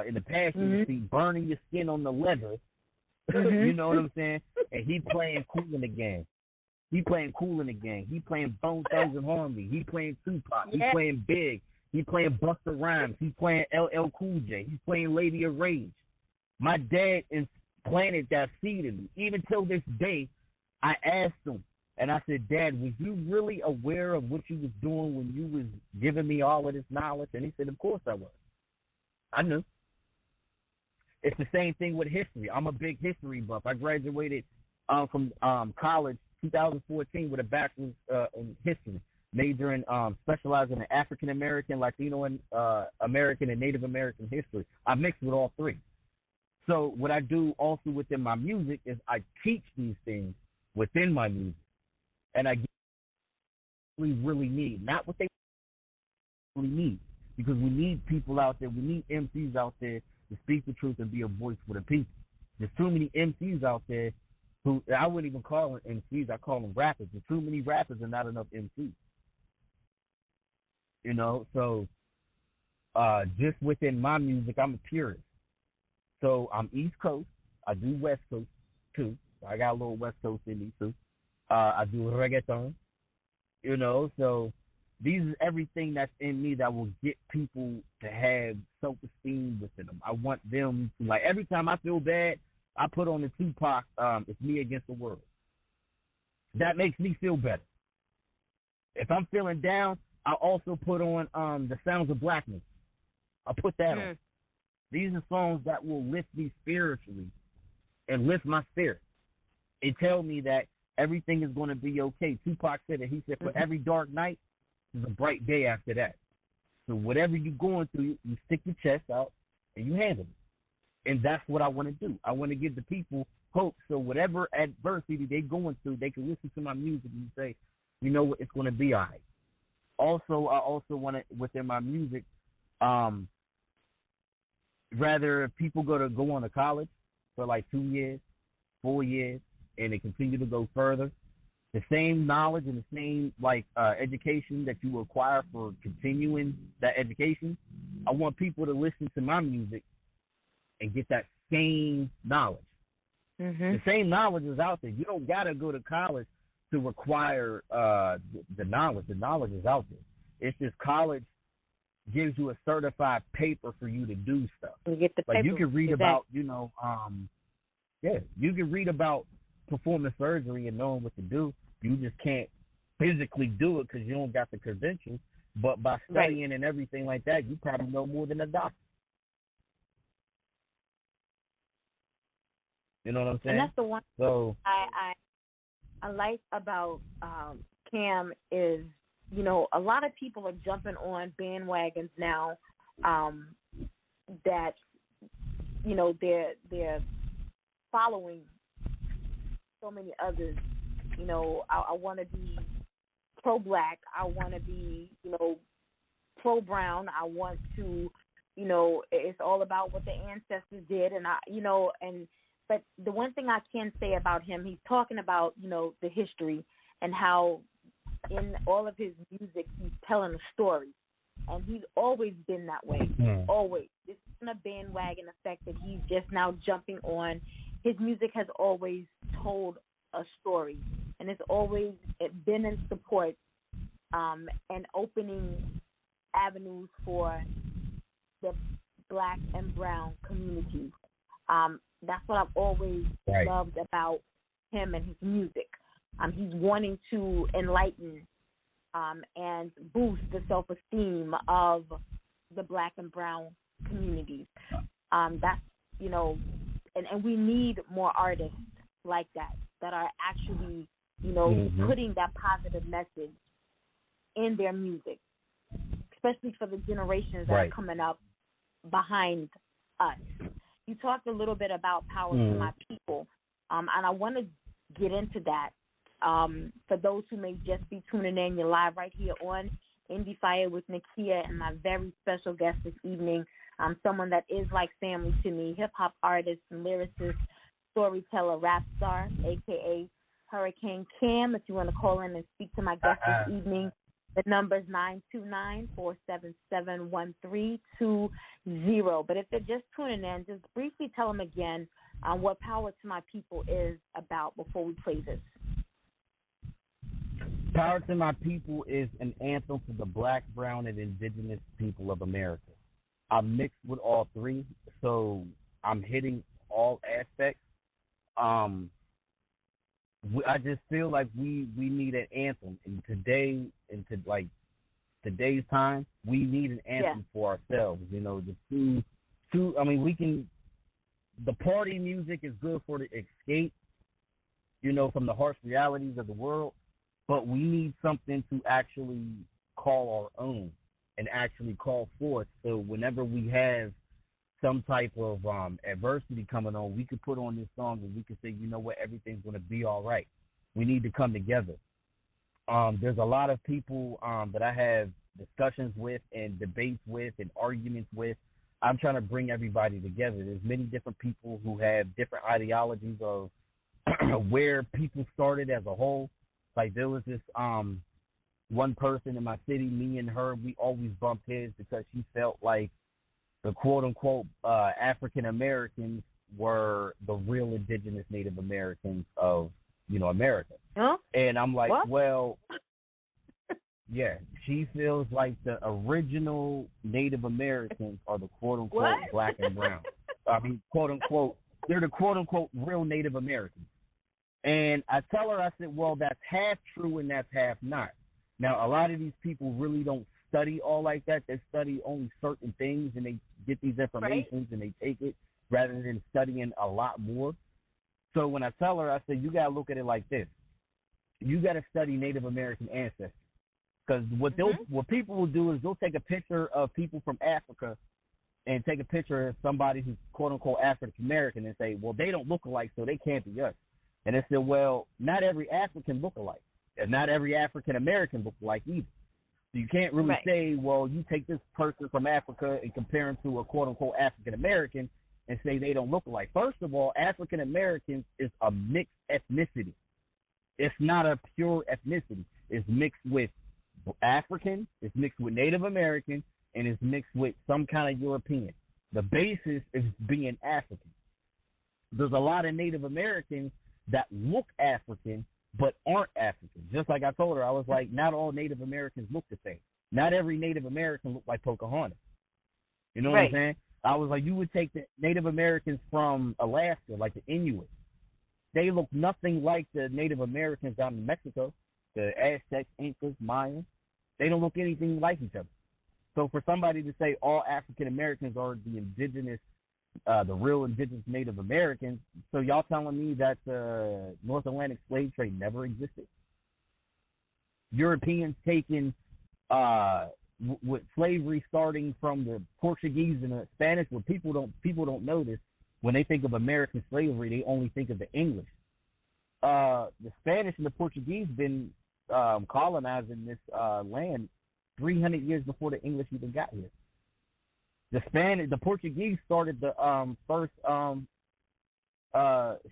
Speaker 4: in the passenger seat, burning your skin on the leather. You know what I'm saying? And he playing Cool in the Gang. He playing Bone Thugs and Harmony. He playing Tupac. He playing Big. He playing Busta Rhymes. He playing LL Cool J. He's playing Lady of Rage. My dad planted that seed in me. Even till this day, I asked him, and I said, Dad, was you really aware of what you was doing when you was giving me all of this knowledge? And he said, of course I was. I knew. It's the same thing with history. I'm a big history buff. I graduated from college 2014 with a bachelor's in history, majoring, specializing in African American, Latino, and American and Native American history. I mixed with all 3. So what I do also within my music is I teach these things within my music, and I really need, not what they really need, because we need people out there. We need MCs out there to speak the truth and be a voice for the people. There's too many MCs out there who, I wouldn't even call them MCs, I call them rappers. There's too many rappers and not enough MCs. So just within my music, I'm a purist. So I'm East Coast. I do West Coast too. I got a little West Coast in me too. I do reggaeton. So these is everything that's in me that will get people to have self-esteem within them. I want them to, like, every time I feel bad, I put on the Tupac, It's Me Against the World. That makes me feel better. If I'm feeling down, I also put on The Sounds of Blackness. I put that on. These are songs that will lift me spiritually and lift my spirit and tell me that everything is going to be okay. Tupac said it. He said, for every dark night, there's a bright day after that. So whatever you're going through, you stick your chest out and you handle it. And that's what I want to do. I want to give the people hope. So whatever adversity they're going through, they can listen to my music and say, you know what, it's going to be all right. Also, I also want to, within my music, rather people go on to college for like 2 years, 4 years, and they continue to go further, the same knowledge and the same education that you acquire for continuing that education, I want people to listen to my music and get that same knowledge. The same knowledge is out there. You don't got to go to college to acquire the knowledge. The knowledge is out there. It's just college gives you a certified paper for you to do stuff.
Speaker 1: You get the
Speaker 4: like
Speaker 1: paper.
Speaker 4: You can read about, you can read about performing surgery and knowing what to do. You just can't physically do it because you don't got the credentials. But by studying and everything like that, you probably know more than a doctor. You know what I'm saying?
Speaker 1: And that's the one I like about Cam is, a lot of people are jumping on bandwagons now that, they're following so many others. I want to be pro-black. I want to be, pro-brown. I want to, it's all about what the ancestors did. And, but the one thing I can say about him, he's talking about, the history and how in all of his music, he's telling a story. And he's always been that way, always. It's not a bandwagon effect that he's just now jumping on. His music has always told a story, and it's always been in support and opening avenues for the Black and brown communities. That's what I've always loved about him and his music. He's wanting to enlighten and boost the self-esteem of the Black and brown communities. That's, you know, and we need more artists like that are actually, you know, putting that positive message in their music, especially for the generations that are coming up behind us. You talked a little bit about Power to My People, and I want to get into that. For those who may just be tuning in, you're live right here on Endie Fiya with Nakia and my very special guest this evening, someone that is like family to me, hip hop artist and lyricist, storyteller, RapStarr, a.k.a. Hurricane Cam. If you want to call in and speak to my guest this evening, the number is 929-477-1320. But if they're just tuning in, just briefly tell them again what Power to My People is about before we play this.
Speaker 4: Power to My People is an anthem for the Black, brown, and indigenous people of America. I'm mixed with all three, so I'm hitting all aspects. I just feel like we need an anthem, and today's time, we need an anthem for ourselves. You know, the party music is good for the escape, you know, from the harsh realities of the world, but we need something to actually call our own and actually call forth. So whenever we have some type of adversity coming on, we could put on this song and we could say, you know what, everything's going to be all right. We need to come together. There's a lot of people that I have discussions with and debates with and arguments with. I'm trying to bring everybody together. There's many different people who have different ideologies of where people started as a whole. Like there was this one person in my city, me and her, we always bumped heads because she felt like the quote-unquote African Americans were the real indigenous Native Americans of, you know, America.
Speaker 1: Huh?
Speaker 4: And I'm like,
Speaker 1: what?
Speaker 4: Well, yeah, she feels like the original Native Americans are the quote-unquote Black and brown. I mean, quote-unquote, they're the quote-unquote real Native Americans. And I tell her, I said, well, that's half true and that's half not. Now, a lot of these people really don't study all like that. They study only certain things and they get these informations and they take it rather than studying a lot more. So when I tell her, I said, you got to look at it like this. You got to study Native American ancestry. Because what people will do is they'll take a picture of people from Africa and take a picture of somebody who's quote-unquote African American and say, well, they don't look alike, so they can't be us. And they said, well, not every African look alike. And not every African American look alike either. So you can't really say, well, you take this person from Africa and compare him to a quote-unquote African American and say they don't look alike. First of all, African Americans is a mixed ethnicity. It's not a pure ethnicity. It's mixed with African, it's mixed with Native American, and it's mixed with some kind of European. The basis is being African. There's a lot of Native Americans that look African but aren't African. Just like I told her, I was like, not all Native Americans look the same. Not every Native American look like Pocahontas. You know what I'm saying? I was like, you would take the Native Americans from Alaska, like the Inuit. They look nothing like the Native Americans down in Mexico, the Aztecs, Incas, Mayans. They don't look anything like each other. So for somebody to say all African Americans are the indigenous, the real indigenous Native Americans, so y'all telling me that the North Atlantic slave trade never existed? Europeans taking with slavery starting from the Portuguese and the Spanish, where people don't know this. When they think of American slavery, they only think of the English. The Spanish and the Portuguese been colonizing this land 300 years before the English even got here. The Portuguese started the first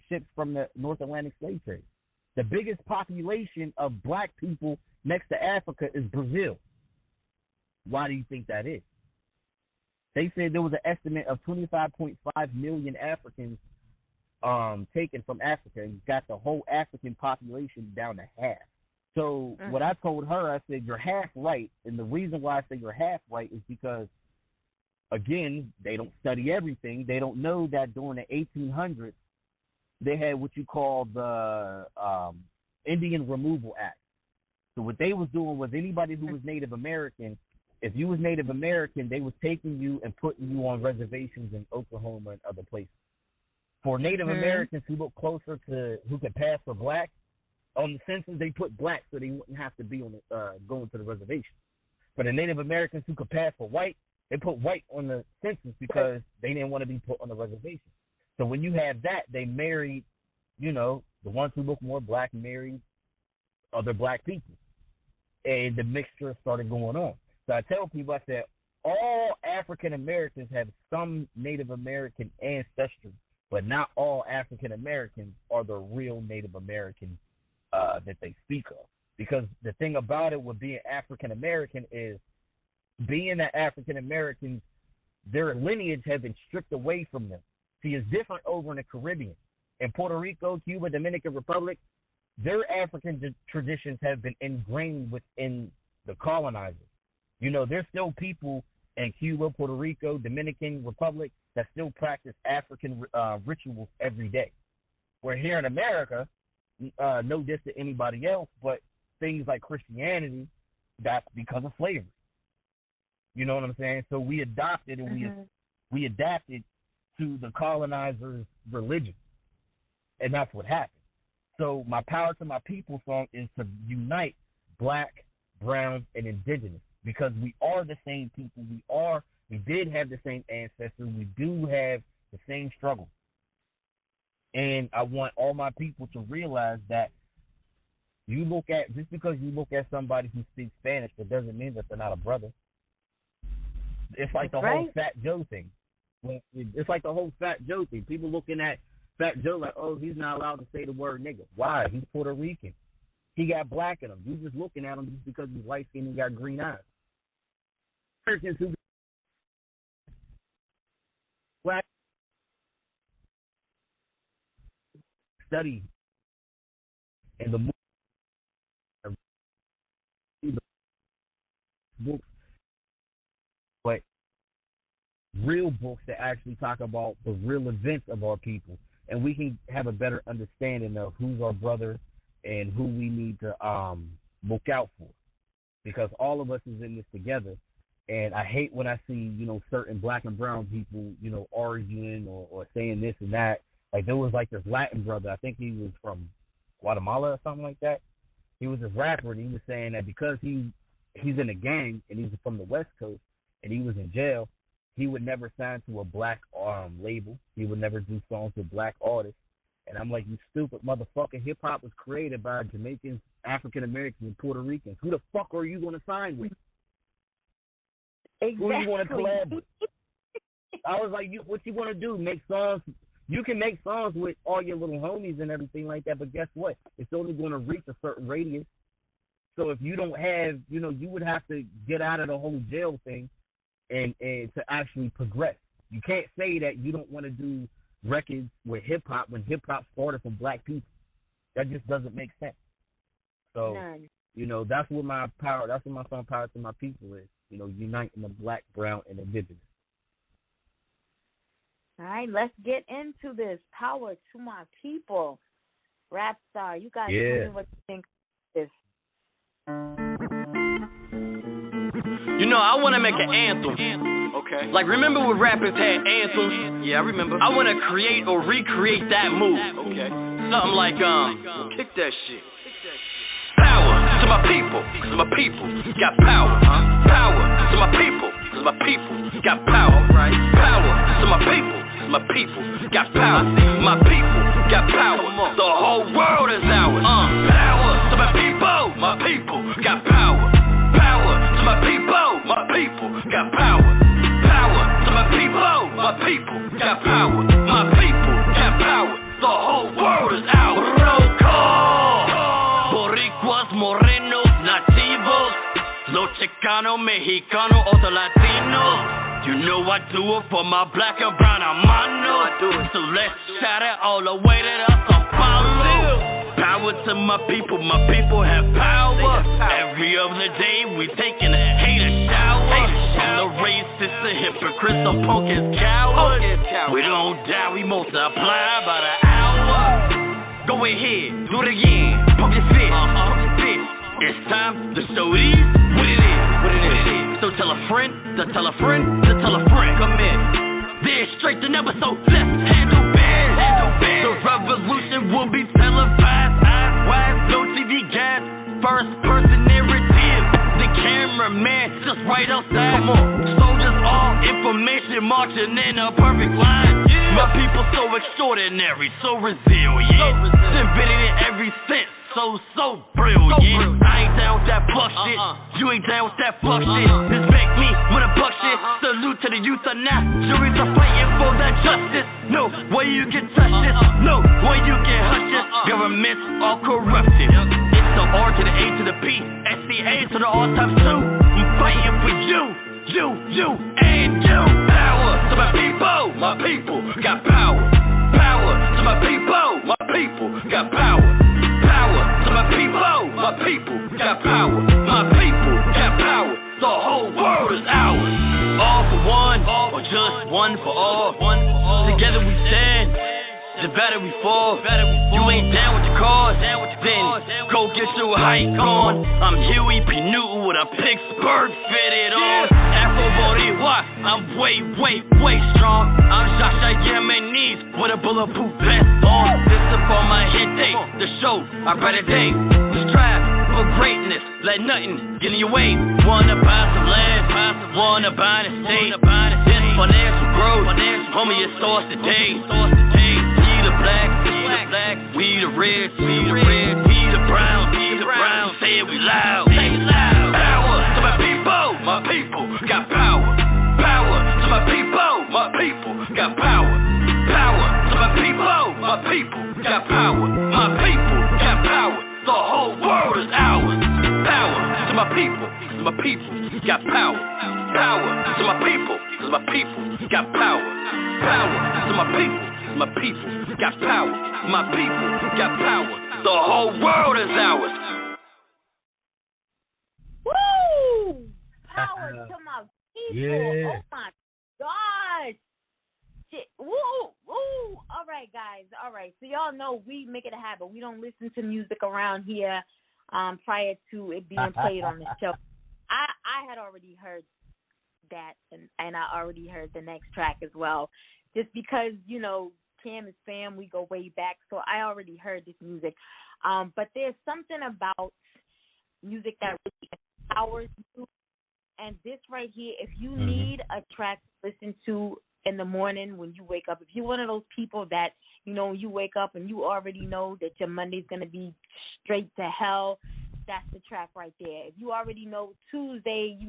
Speaker 4: ships from the North Atlantic slave trade. The biggest population of black people next to Africa is Brazil. Why do you think that is? They said there was an estimate of 25.5 million Africans taken from Africa and got the whole African population down to half. So what I told her, I said, you're half right. And the reason why I say you're half right is because, again, they don't study everything. They don't know that during the 1800s, they had what you call the Indian Removal Act. So what they was doing was anybody who was Native American, if you was Native American, they was taking you and putting you on reservations in Oklahoma and other places. For Native Americans who look closer to who could pass for black, on the census they put black so they wouldn't have to be on the, going to the reservation. For the Native Americans who could pass for white, they put white on the census because they didn't want to be put on the reservation. So when you have that, they married, you know, the ones who look more black married other black people. And the mixture started going on. So I tell people, I said, all African Americans have some Native American ancestry, but not all African Americans are the real Native American that they speak of. Because the thing about it with being African American is being that African Americans, their lineage has been stripped away from them. See, it's different over in the Caribbean. In Puerto Rico, Cuba, Dominican Republic, their African traditions have been ingrained within the colonizers. You know, there's still people in Cuba, Puerto Rico, Dominican Republic that still practice African rituals every day. Where here in America, no diss to anybody else, but things like Christianity, that's because of slavery. You know what I'm saying? So we adopted and we adapted to the colonizers' religion, and that's what happened. So my Power to My People song is to unite black, brown, and indigenous, because we are the same people. We did have the same ancestors. We do have the same struggle. And I want all my people to realize that just because you look at somebody who speaks Spanish, that doesn't mean that they're not a brother. It's like the whole Fat Joe thing. It's like the whole Fat Joe thing. People looking at Fat Joe like, oh, he's not allowed to say the word nigga. Why? He's Puerto Rican. He got black in him. You're just looking at him just because he's light skinned and got green eyes. Americans who black study and the books, but real books that actually talk about the real events of our people, and we can have a better understanding of who's our brother and who we need to look out for, because all of us is in this together. And I hate when I see, you know, certain black and brown people, you know, arguing or saying this and that. Like there was like this Latin brother, I think he was from Guatemala or something like that. He was a rapper, and he was saying that because he's in a gang and he's from the West Coast and he was in jail, he would never sign to a black label. He would never do songs with black artists. And I'm like, you stupid motherfucker. Hip hop was created by Jamaicans, African Americans, and Puerto Ricans. Who the fuck are you going to sign with?
Speaker 1: Exactly.
Speaker 4: Who you want to collab with? I was like, what you want to do? Make songs? You can make songs with all your little homies and everything like that, but guess what? It's only going to reach a certain radius. So if you don't have, you know, you would have to get out of the whole jail thing and to actually progress. You can't say that you don't want to do records with hip-hop when hip-hop started from black people. That just doesn't make sense. So, you know, that's what my song Power to My People is. You know, uniting the black, brown, and indigenous.
Speaker 1: All right, let's get into this. Power to My People. RapStarr, you guys tell me what you think of this.
Speaker 5: You know, I want to make an anthem. Okay. Like, remember when rappers had anthems? Yeah, I remember. I want to create or recreate that move. Okay. Something like, kick that shit. Power to my people, cause my people got power. Power to my people, cause my people got power. Power to my people, cause my people got power. My people got power. The whole world is ours. Power to my people got power. Power to my people got power. Power to my people got power. My people got power. The whole world is ours. Roll call. Boricuas, morenos, nativos, los Chicano, Mexicano, other Latinos. You know I do it for my black and brown hermano. So let's shout it all the way to the Sao Paulo. Power to my people have power. Every other day we taking a hater shower. I'm the racist, the hypocrite, the punk is cowards. We don't die, we multiply by the hour. Go ahead, do it again, pump your fist, It's time to show these what it is. So tell a friend, to tell a friend, to tell a friend. Come in. They're straight to never, so let's handle business. The revolution will be televised. Eyes wide, no TV gas. First person narrative. The cameraman just right outside. Come on. Soldiers, all information marching in a perfect line. My people so extraordinary, so resilient. Invented in every sense. So brilliant. I ain't down with that buck shit. You ain't down with that fuck shit. Respect me with a buck shit. Salute to the youth of now. Juries are fighting for that justice. No way you can touch this. No way you can hush this. Governments are corrupted. It's the R to the A to the P. SCA to the R times 2. I'm fighting for you, and you. Power to my people got power. Power to my people got power. Power to my people got power. My people got power. The whole world is ours. All for one, or just one for all. Together we stand, divided we fall. You ain't down with the cause, then go get your hike on. I'm Huey P. Newton with a Pittsburgh fitted on. Afro Boricua, I'm way strong. I'm Shasha Yemenis with a bulletproof vest on. This is for my hit day, the show, our better day. Strive for greatness, let nothing get in your way. Wanna buy some land, wanna buy an estate. This financial growth, homie, it starts today. We the blacks, we the reds, we the browns, say it we loud. Power to my people got power. Power to my people got power. Power to my people got power. My people got power. The whole world is ours. Power to my people got power. Power to my people got power. Power to my people got power. My people got power. The whole world is ours.
Speaker 1: Woo! Power to my people.
Speaker 4: Yeah.
Speaker 1: Oh my gosh. Shit. Woo! All right, guys. All right. So y'all know we make it a habit. We don't listen to music around here prior to it being played on the show. I had already heard that, and I already heard the next track as well. Just because, Cam is fam, we go way back, so I already heard this music. But there's something about music that really empowers you. And this right here, if you need a track to listen to in the morning when you wake up, if you're one of those people that, you wake up and you already know that your Monday's going to be straight to hell, that's the track right there. If you already know Tuesday, you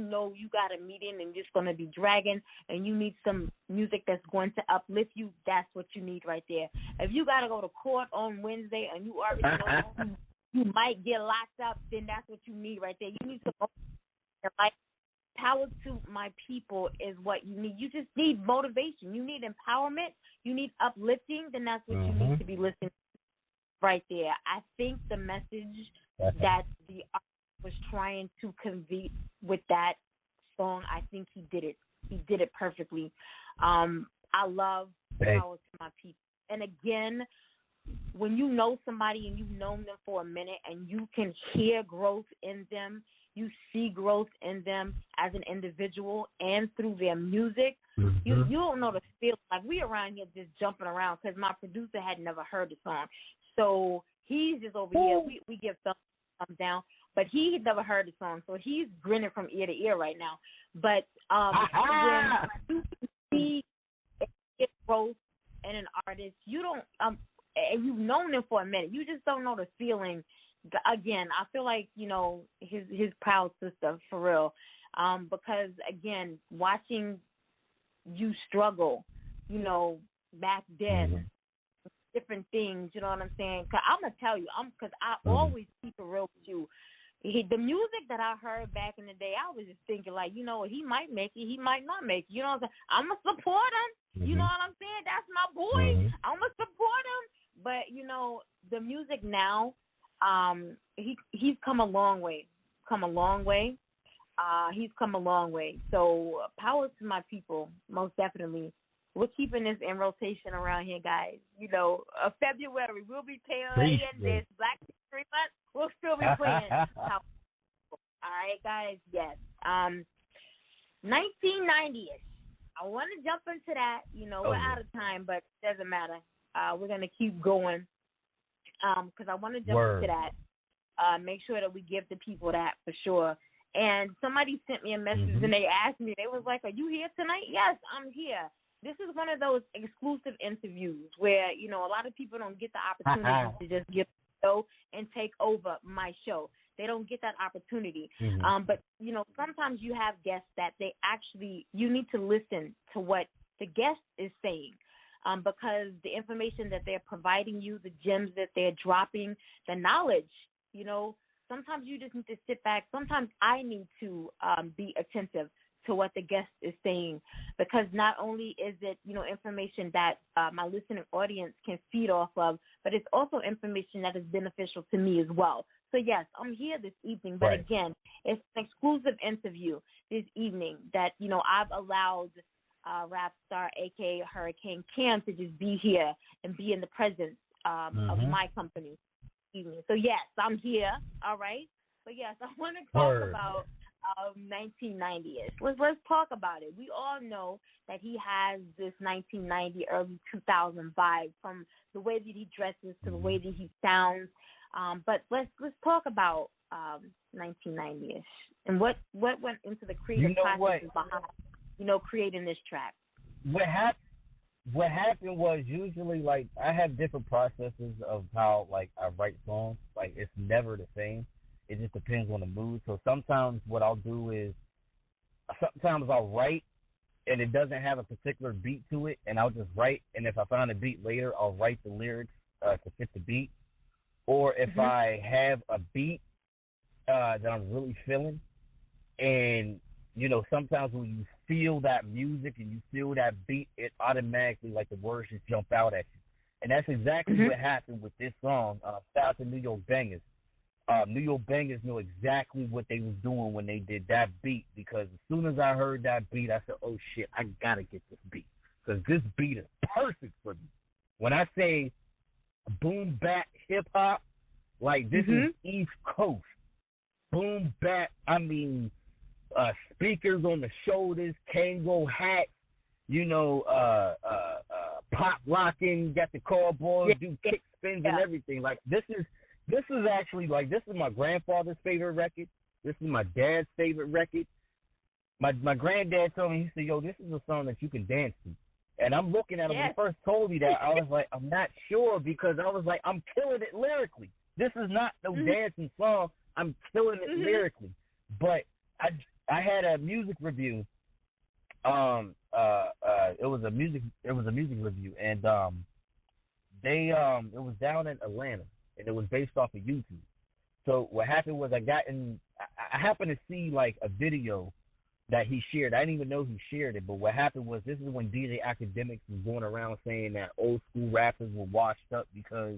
Speaker 1: got a meeting and it's going to be dragging and you need some music that's going to uplift you, that's what you need right there. If you got to go to court on Wednesday and you already know you might get locked up, then that's what you need right there. You need some like power to my people is what you need. You just need motivation. You need empowerment. You need uplifting. Then that's what you need to be listening to right there. I think the message that the artist was trying to convey with that song, I think he did it. He did it perfectly. I love power to my people. And again, when you know somebody and you've known them for a minute and you can hear growth in them, you see growth in them as an individual and through their music, you don't know the feel. Like, we around here just jumping around because my producer had never heard the song. So he's just over here. We give thumbs down. But he had never heard the song, so he's grinning from ear to ear right now. But when you see growth in an artist, you don't and you've known them for a minute. You just don't know the feeling. Again, I feel like, his proud sister, for real. Because, again, watching you struggle, back then, different things, you know what I'm saying? Because I'm going to tell you, because I always keep it real with you. The music that I heard back in the day, I was just thinking, like, he might make it, he might not make it. You know what I'm saying? I'm going to support him. You know what I'm saying? That's my boy. I'm going to support him. But, the music now, he's come a long way. He's come a long way. So power to my people, most definitely. We're keeping this in rotation around here, guys. You know, February, we'll be playing this. Black History Month, we'll still be playing. All right, guys, yes. 1990-ish. I want to jump into that. You know, we're out of time, but it doesn't matter. We're going to keep going because I want to jump into that. Make sure that we give the people that for sure. And somebody sent me a message and they asked me, they was like, are you here tonight? Yes, I'm here. This is one of those exclusive interviews where, you know, a lot of people don't get the opportunity to just get go and take over my show. They don't get that opportunity. But, you know, sometimes you have guests that they actually, you need to listen to what the guest is saying because the information that they're providing you, the gems that they're dropping, the knowledge, you know, sometimes you just need to sit back. Sometimes I need to be attentive to what the guest is saying because not only is it, you know, information that my listening audience can feed off of, but it's also information that is beneficial to me as well. So, yes, I'm here this evening, but again, it's an exclusive interview this evening that, you know, I've allowed RapStarr, a.k.a. Hurricane Cam, to just be here and be in the presence of my company this evening. So, yes, I'm here, all right? But, yes, I want to talk about 1990-ish. Let's talk about it. We all know that he has this 1990, early 2000 vibe from the way that he dresses to the way that he sounds. But let's talk about 1990-ish and what went into the creative process behind, you know, creating this track.
Speaker 4: What happened was usually, like, I have different processes of how, like, I write songs. Like, it's never the same. It just depends on the mood. So sometimes what I'll do is sometimes I'll write and it doesn't have a particular beat to it, and I'll just write. And if I find a beat later, I'll write the lyrics to fit the beat. Or if I have a beat that I'm really feeling, and, you know, sometimes when you feel that music and you feel that beat, it automatically, like, the words just jump out at you. And that's exactly what happened with this song, Shout Out to New York Bangers. New York Bangers knew exactly what they was doing when they did that beat, because as soon as I heard that beat, I said, oh, shit, I got to get this beat, because this beat is perfect for me. When I say boom bap hip-hop, like, this is East Coast. Boom bap, I mean, speakers on the shoulders, Kango hats, you know, pop locking, got the cardboard, do kick spins and everything. Like, this is actually, like, this is my grandfather's favorite record. This is my dad's favorite record. My granddad told me, he said, yo, this is a song that you can dance to. And I'm looking at him. When he first told me that, I was like, I'm not sure, because I was like, I'm killing it lyrically. This is not no dancing song. I'm killing it lyrically. But I had a music review. It was a music review, and it was down in Atlanta, and it was based off of YouTube. So what happened was I happened to see, like, a video that he shared. I didn't even know he shared it, but what happened was, this is when DJ Academics was going around saying that old school rappers were washed up because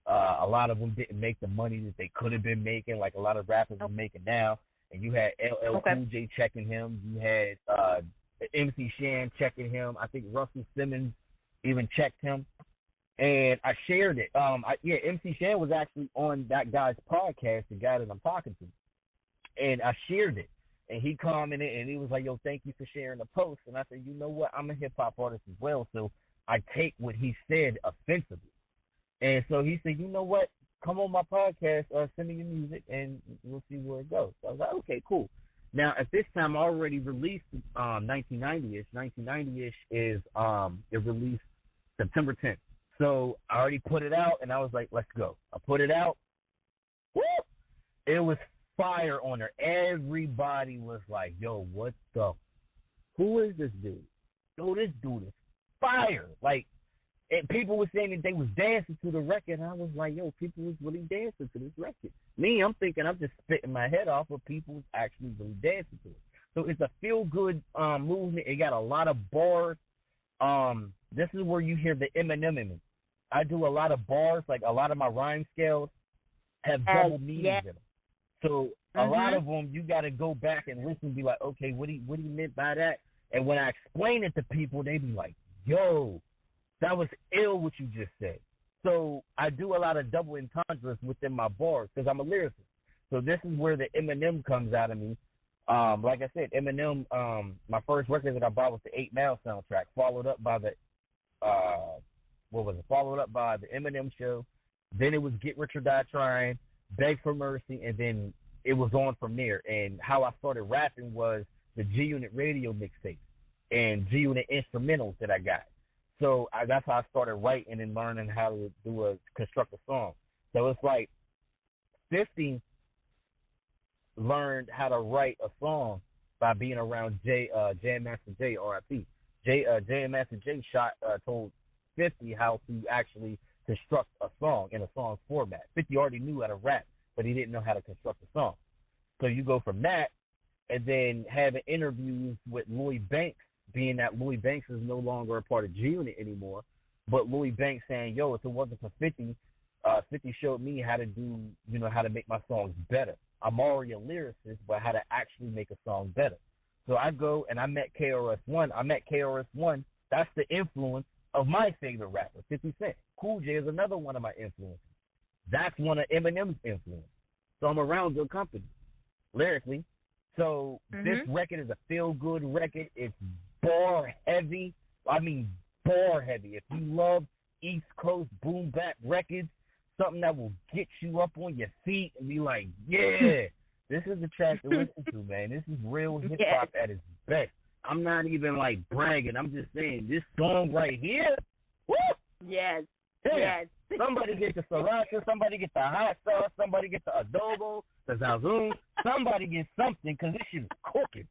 Speaker 4: a lot of them didn't make the money that they could have been making, like a lot of rappers are making now. And you had LL Cool J checking him. You had MC Shan checking him. I think Russell Simmons even checked him. And I shared it. MC Shan was actually on that guy's podcast, the guy that I'm talking to. And I shared it. And he commented, and he was like, yo, thank you for sharing the post. And I said, you know what? I'm a hip-hop artist as well, so I take what he said offensively. And so he said, you know what? Come on my podcast, send me your music, and we'll see where it goes. So I was like, okay, cool. Now, at this time, I already released 1990-ish. 1990-ish is it released September 10th. So I already put it out, and I was like, let's go. I put it out. Woo! It was fire on there. Everybody was like, yo, what the? Who is this dude? Yo, this dude is fire. Like, and people were saying that they was dancing to the record, and I was like, yo, people was really dancing to this record. Me, I'm thinking I'm just spitting my head off, but people was actually really dancing to it. So it's a feel-good movement. It got a lot of bars. This is where you hear the Eminem in me. I do a lot of bars, like a lot of my rhyme scales. have double meanings in them. So a lot of them, you got to go back and listen and be like, okay, what he meant by that? And when I explain it to people, they be like, yo, that was ill what you just said. So I do a lot of double entendres within my bars because I'm a lyricist. So this is where the Eminem comes out of me. Like I said, Eminem, my first record that I bought was the 8 Mile soundtrack, followed up by the Followed up by the Eminem Show. Then it was Get Rich or Die Trying, Beg for Mercy, and then it was on from there. And how I started rapping was the G-Unit radio mixtape and G-Unit instrumentals that I got. So that's how I started writing and learning how to construct a song. So it's like 50 learned how to write a song by being around Jam Master Jay, R.I.P. Jam Master Jay told 50 how to actually construct a song in a song format. 50 already knew how to rap, but he didn't know how to construct a song. So you go from that and then having interviews with Lloyd Banks, being that Lloyd Banks is no longer a part of G-Unit anymore, but Lloyd Banks saying, yo, if it wasn't for 50, 50 showed me how to do, how to make my songs better. I'm already a lyricist, but how to actually make a song better. So I go and I met Krs-One. Krs-One. That's the influence of my favorite rapper, 50 Cent. Cool J is another one of my influences. That's one of Eminem's influences. So I'm around good company, lyrically. So this record is a feel-good record. It's bar heavy. I mean, bar heavy. If you love East Coast boom bap records, something that will get you up on your feet and be like, yeah, this is the track to listen to, man. This is real hip-hop at its best. I'm not even, like, bragging. I'm just saying this song right here, woo!
Speaker 1: Yes.
Speaker 4: Yeah.
Speaker 1: Yes.
Speaker 4: Somebody get the sriracha, somebody get the hot sauce, somebody get the adobo, the zazoom, somebody get something because this shit is cooking.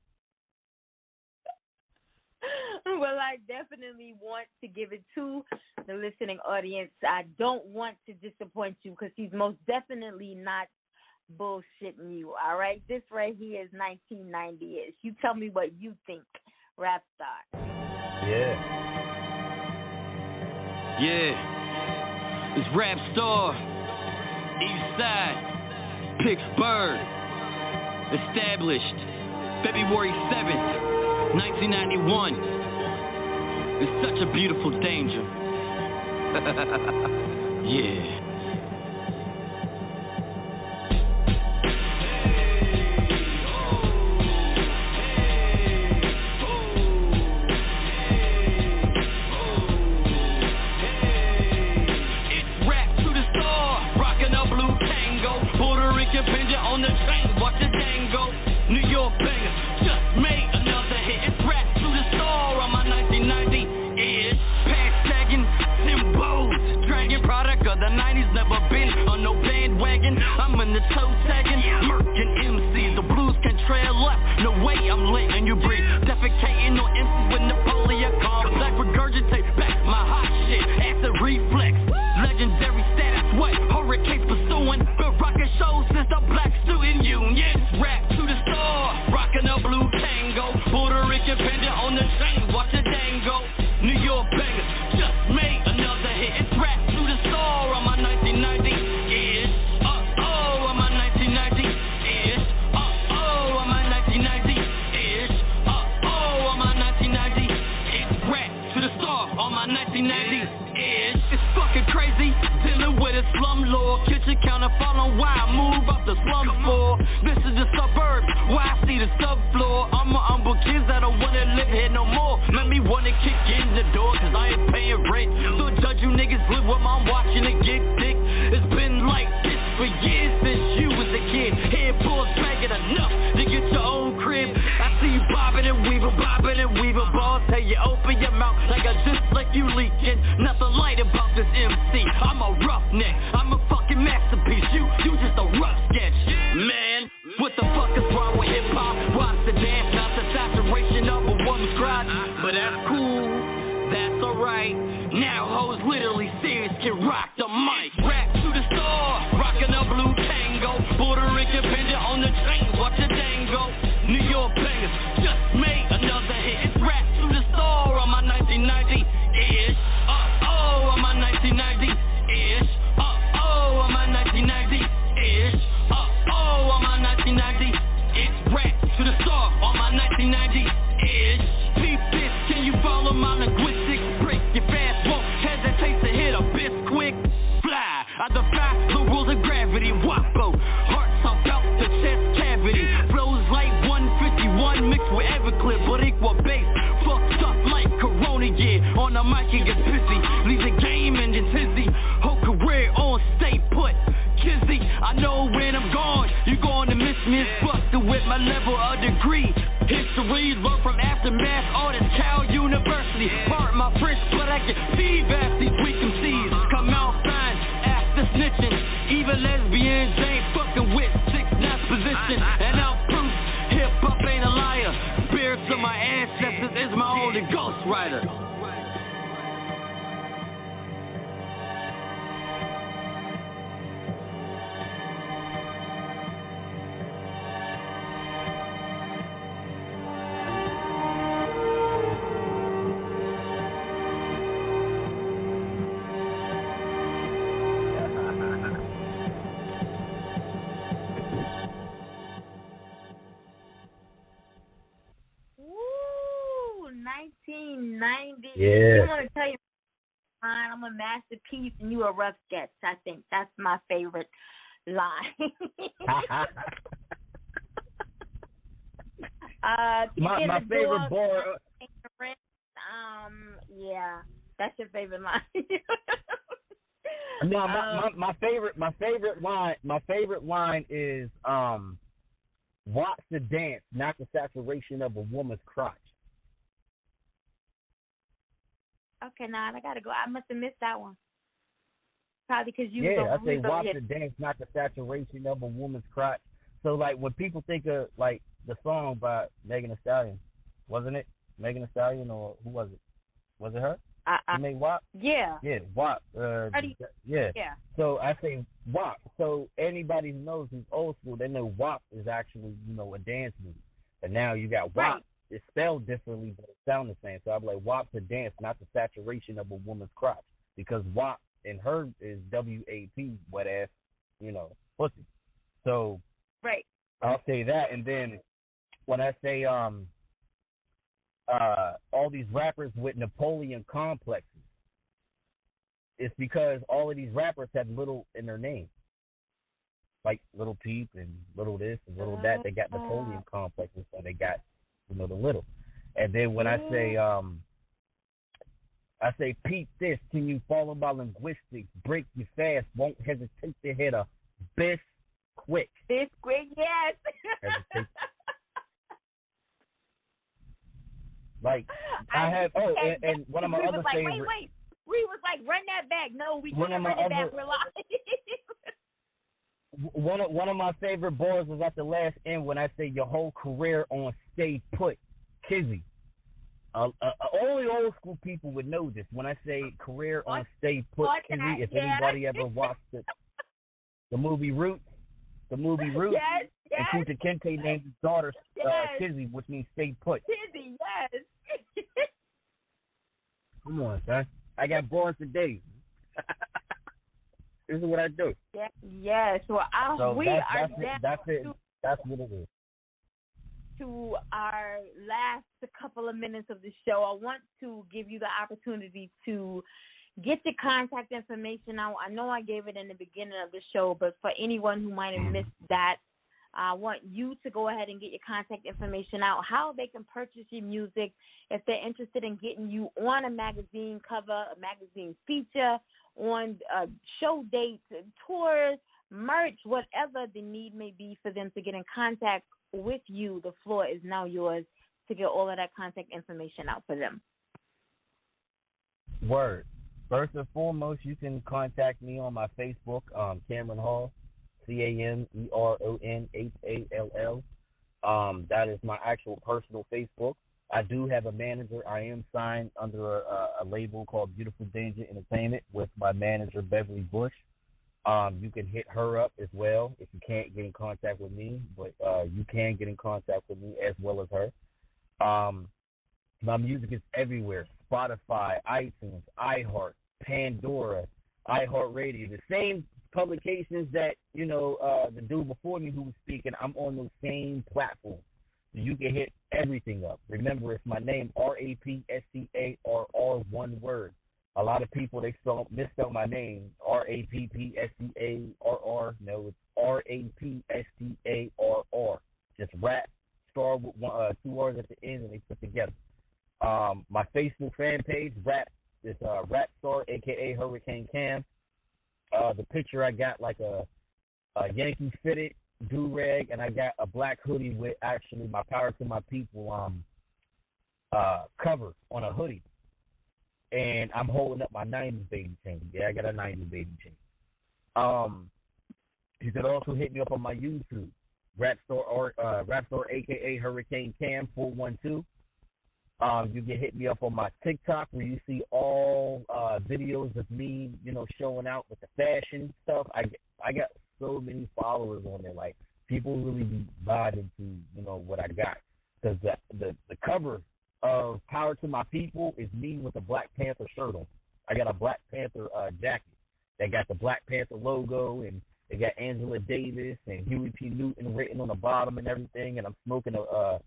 Speaker 1: Well, I definitely want to give it to the listening audience. I don't want to disappoint you because he's most definitely not bullshitting you, all right? This right here is 1990-ish. You tell me what you think, RapStarr.
Speaker 5: Yeah. It's RapStarr, Eastside, Pittsburgh, established February 7th, 1991. It's such a beautiful danger. Yeah. On the train, watch the tango. New York banger, just made another hit. It's rap to the star on my 1990-ish. Hashtagging symbols, dragging product of the 90s. Never been on no bandwagon. I'm in the toe tagging, murking MCs. The blues can trail left. No way I'm letting you breathe. Defecating on MCs with Napoleon complex. Regurgitate back my hot shit. Acid reflex, legendary status. What hurricanes pursuing? Been rocking shows since the Black Student Union. Rap to the star, rocking a blue tango. Puerto Rican pendant on the chain, watch the dango. New York banger, just made another hit. It's rap to the star on my 1990-ish. On my 1990-ish. On my 1990-ish. On my 1990. It's rap to the star on my 1990-ish. It's fucking crazy. Dealing with a slum lord, kitchen counter, following why I move up the slum floor. This is the suburbs, where I see the subfloor. I'm a humble kids that don't wanna live here no more. Let me wanna kick in the door, cause I ain't paying rent. So judge you niggas live with mom watching it get thick. It's been like this for years since you was a kid. Head pulls dragging enough to get your own crib. I see you bobbing and weaving, balls. Hey, you open your mouth like I just like you leaking. Nothing light about this MC. I'm a roughneck, I'm a fucking masterpiece. You just a rough sketch. Man, what the fuck is wrong with hip hop? Watch the dance, not the saturation of a woman's crotch. But that's cool, that's alright. Now hoes literally serious can rock the mic. Rap to the star, rockin' a blue tango. Puerto Rican pendant on the chain, watch the dango. New York bangers, just made another hit. It's rap to the star on my 1990-ish. On my 1990-ish. On my 1990-ish. it gets busy. Leave the game and then tizzy. Whole career on stay put. Kizzy, I know when I'm gone, you're going to miss me as fuck with my level of degree. History, learn from aftermath, all this Cal University. Part my French, but I can see vast these weak MCs. Come out fine after snitching. Even lesbians ain't fucking with 6'9" position. And I'm proof, hip hop ain't a liar. Spirits of my ancestors is my only ghostwriter.
Speaker 1: Yeah. I want to tell you, I'm a masterpiece and you a rough sketch. I think that's my favorite line.
Speaker 4: My favorite board.
Speaker 1: Yeah, that's your favorite line.
Speaker 4: No, my favorite line is watch the dance, not the saturation of a woman's crotch.
Speaker 1: Okay, now I gotta go. I must have missed that one. Probably because you.
Speaker 4: Yeah, I say watch the dance, not the saturation of a woman's crotch. So like when people think of like the song by Megan Thee Stallion, wasn't it Megan Thee Stallion or who was it? Was it her? Who made WAP?
Speaker 1: Yeah.
Speaker 4: Yeah, WAP. Yeah.
Speaker 1: Yeah.
Speaker 4: So I say WAP. So anybody who knows who's old school, they know WAP is actually a dance movie. And now you got WAP. Right. It's spelled differently, but it sounds the same. So I'm like, WAP's a dance, not the saturation of a woman's crotch. Because WAP in her is W-A-P, wet ass, pussy. So
Speaker 1: right.
Speaker 4: I'll say that. And then when I say all these rappers with Napoleon complexes, it's because all of these rappers have little in their name. Like Little Peep and Little this and Little that. They got Napoleon complexes, so they got the little. And then when I say peep this, can you follow my linguistics, break you fast, won't hesitate to hit a bis quick.
Speaker 1: Bis quick, yes.
Speaker 4: Like I have and one of my other favorites.
Speaker 1: Wait. We was like, run that back. No, we can't run it back. We're live.
Speaker 4: One of my favorite bars was at the last end when I say your whole career on stay put, Kizzy. Only old school people would know this. When I say career on stay put, Kizzy, if anybody ever watched the movie Roots,
Speaker 1: yes.
Speaker 4: And Kunta Kinte named his daughter Kizzy, which means stay put.
Speaker 1: Kizzy, yes.
Speaker 4: Come on, son. I got bars for days. This is what I do.
Speaker 1: Yes. Well,
Speaker 4: that's it. That's what it is.
Speaker 1: To our last couple of minutes of the show, I want to give you the opportunity to get your contact information out. I know I gave it in the beginning of the show, but for anyone who might have missed that, I want you to go ahead and get your contact information out, how they can purchase your music, if they're interested in getting you on a magazine cover, a magazine feature, on show dates, tours, merch, whatever the need may be for them to get in contact with you. The floor is now yours to get all of that contact information out for them.
Speaker 4: Word. First and foremost, you can contact me on my Facebook, Cameron Hall, CameronHall. That is my actual personal Facebook. I do have a manager. I am signed under a label called Beautiful Danger Entertainment with my manager, Beverly Bush. You can hit her up as well if you can't get in contact with me, but you can get in contact with me as well as her. My music is everywhere: Spotify, iTunes, iHeart, Pandora, iHeartRadio. The same publications that, the dude before me who was speaking, I'm on those same platforms. So you can hit everything up. Remember, it's my name, RapStarr, one word. A lot of people, they misspell my name, RapPStarr. No, it's RapStarr. Just rap, star with two R's at the end, and they put together. My Facebook fan page, Rap It's RapStarr, a.k.a. Hurricane Cam. The picture I got like a Yankee fitted do-rag, and I got a black hoodie with actually my Power to My People cover on a hoodie. And I'm holding up my 90s baby chain. Yeah, I got a 90s baby chain. You can also hit me up on my YouTube, RapStarr, a.k.a. Hurricane Cam 412. You can hit me up on my TikTok where you see all videos of me, showing out with the fashion stuff. I got so many followers on there. Like, people really be vibing to, what I got. Because the cover of Power to My People is me with a Black Panther shirt on. I got a Black Panther jacket that got the Black Panther logo, and they got Angela Davis and Huey P. Newton written on the bottom and everything, and I'm smoking a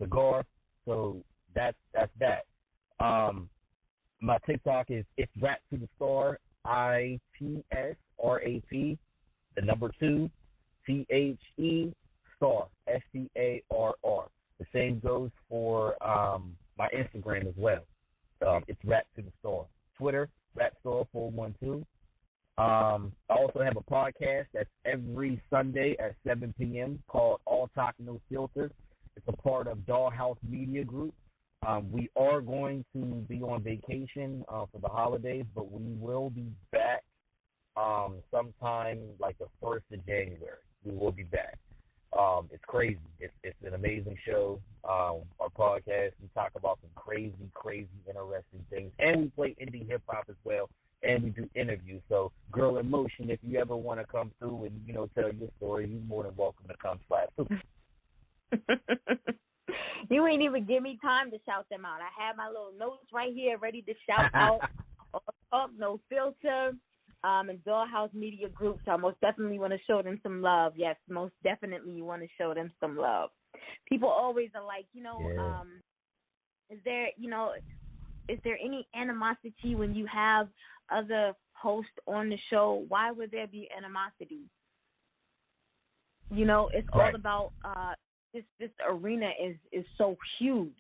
Speaker 4: cigar. So that's that. My TikTok is It's Rap to the Star, ITSRAP, the number 2, THE, Star, STARR. The same goes for my Instagram as well. It's Rap to the Star. Twitter, RapStarr412. I also have a podcast that's every Sunday at 7 p.m. called All Talk No Filter. It's a part of Dollhouse Media Group. We are going to be on vacation for the holidays, but we will be back sometime like the 1st of January. We will be back. It's crazy. It's an amazing show. Our podcast, we talk about some crazy, interesting things. And we play indie hip-hop as well. And we do interviews. So, Girl in Motion, if you ever want to come through and, tell your story, you're more than welcome to come slap through.
Speaker 1: You ain't even give me time to shout them out. I have my little notes right here ready to shout out. Up, No Filter, and Dollhouse Media Group. So I most definitely want to show them some love. Yes, most definitely you want to show them some love. People always are like, is there any animosity when you have other hosts on the show? Why would there be animosity? It's all about this arena is so huge.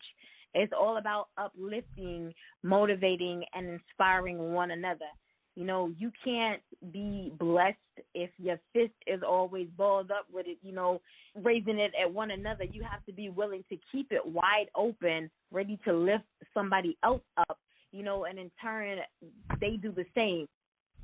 Speaker 1: It's all about uplifting, motivating, and inspiring one another. You can't be blessed if your fist is always balled up with it, raising it at one another. You have to be willing to keep it wide open, ready to lift somebody else up, and in turn, they do the same.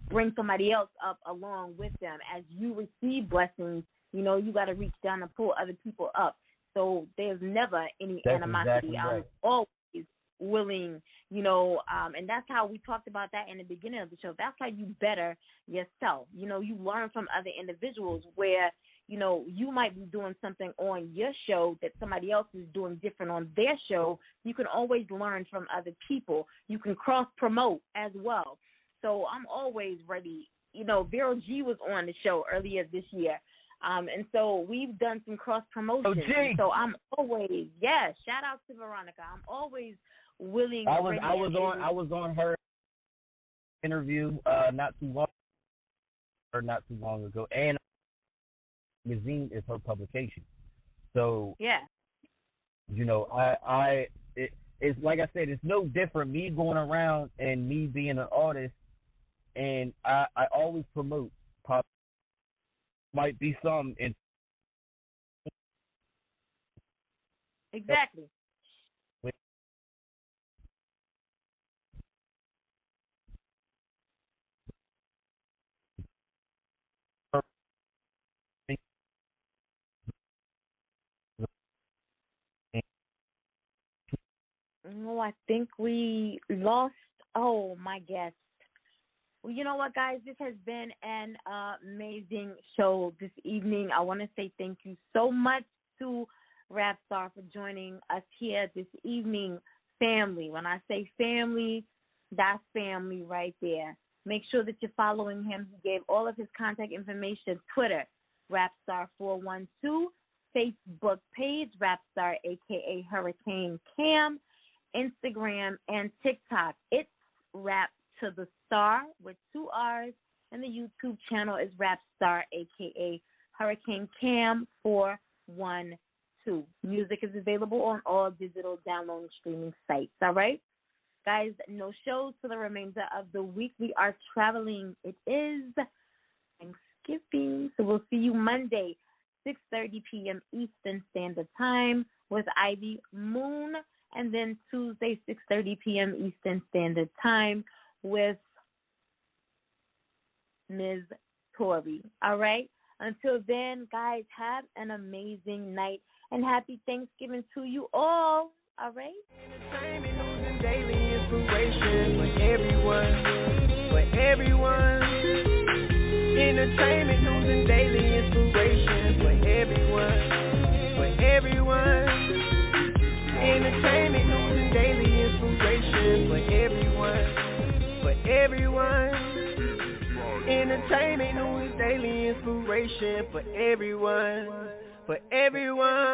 Speaker 1: Bring somebody else up along with them. As you receive blessings, you got to reach down and pull other people up. So there's never any animosity.
Speaker 4: Exactly right.
Speaker 1: I'm always willing, and that's how we talked about that in the beginning of the show. That's how you better yourself. You learn from other individuals where, you might be doing something on your show that somebody else is doing different on their show. You can always learn from other people. You can cross-promote as well. So I'm always ready. Vero G was on the show earlier this year. And so we've done some cross-promotion. So I'm always, shout out to Veronica. I'm always willing.
Speaker 4: I was on her interview not too long ago, and magazine is her publication. So it's like I said, it's no different. Me going around and me being an artist, and I always promote pop. Might be some in
Speaker 1: exactly. No, I think we lost. Oh, my guest. Well, you know what, guys? This has been an amazing show this evening. I want to say thank you so much to RapStarr for joining us here this evening. Family. When I say family, that's family right there. Make sure that you're following him. He gave all of his contact information. Twitter, RapStarr412. Facebook page, RapStarr, a.k.a. Hurricane Cam. Instagram and TikTok. It's Rap to the Star with 2 R's, and the YouTube channel is RapStarr, a.k.a. Hurricane Cam 412. Music is available on all digital download and streaming sites, all right? Guys, no shows for the remainder of the week. We are traveling. It is Thanksgiving. So we'll see you Monday, 6:30 p.m. Eastern Standard Time with Ivy Moon. And then Tuesday, 6:30 p.m. Eastern Standard Time with Ms. Tori. All right? Until then, guys, have an amazing night. And happy Thanksgiving to you all. All right?
Speaker 3: Entertainment, news, and daily inspiration for everyone. For everyone. Entertainment, news, and daily inspiration for everyone. For everyone. Entertainment, news, and daily inspiration for everyone. For everyone. Entertainment, news, daily inspiration for everyone. For everyone.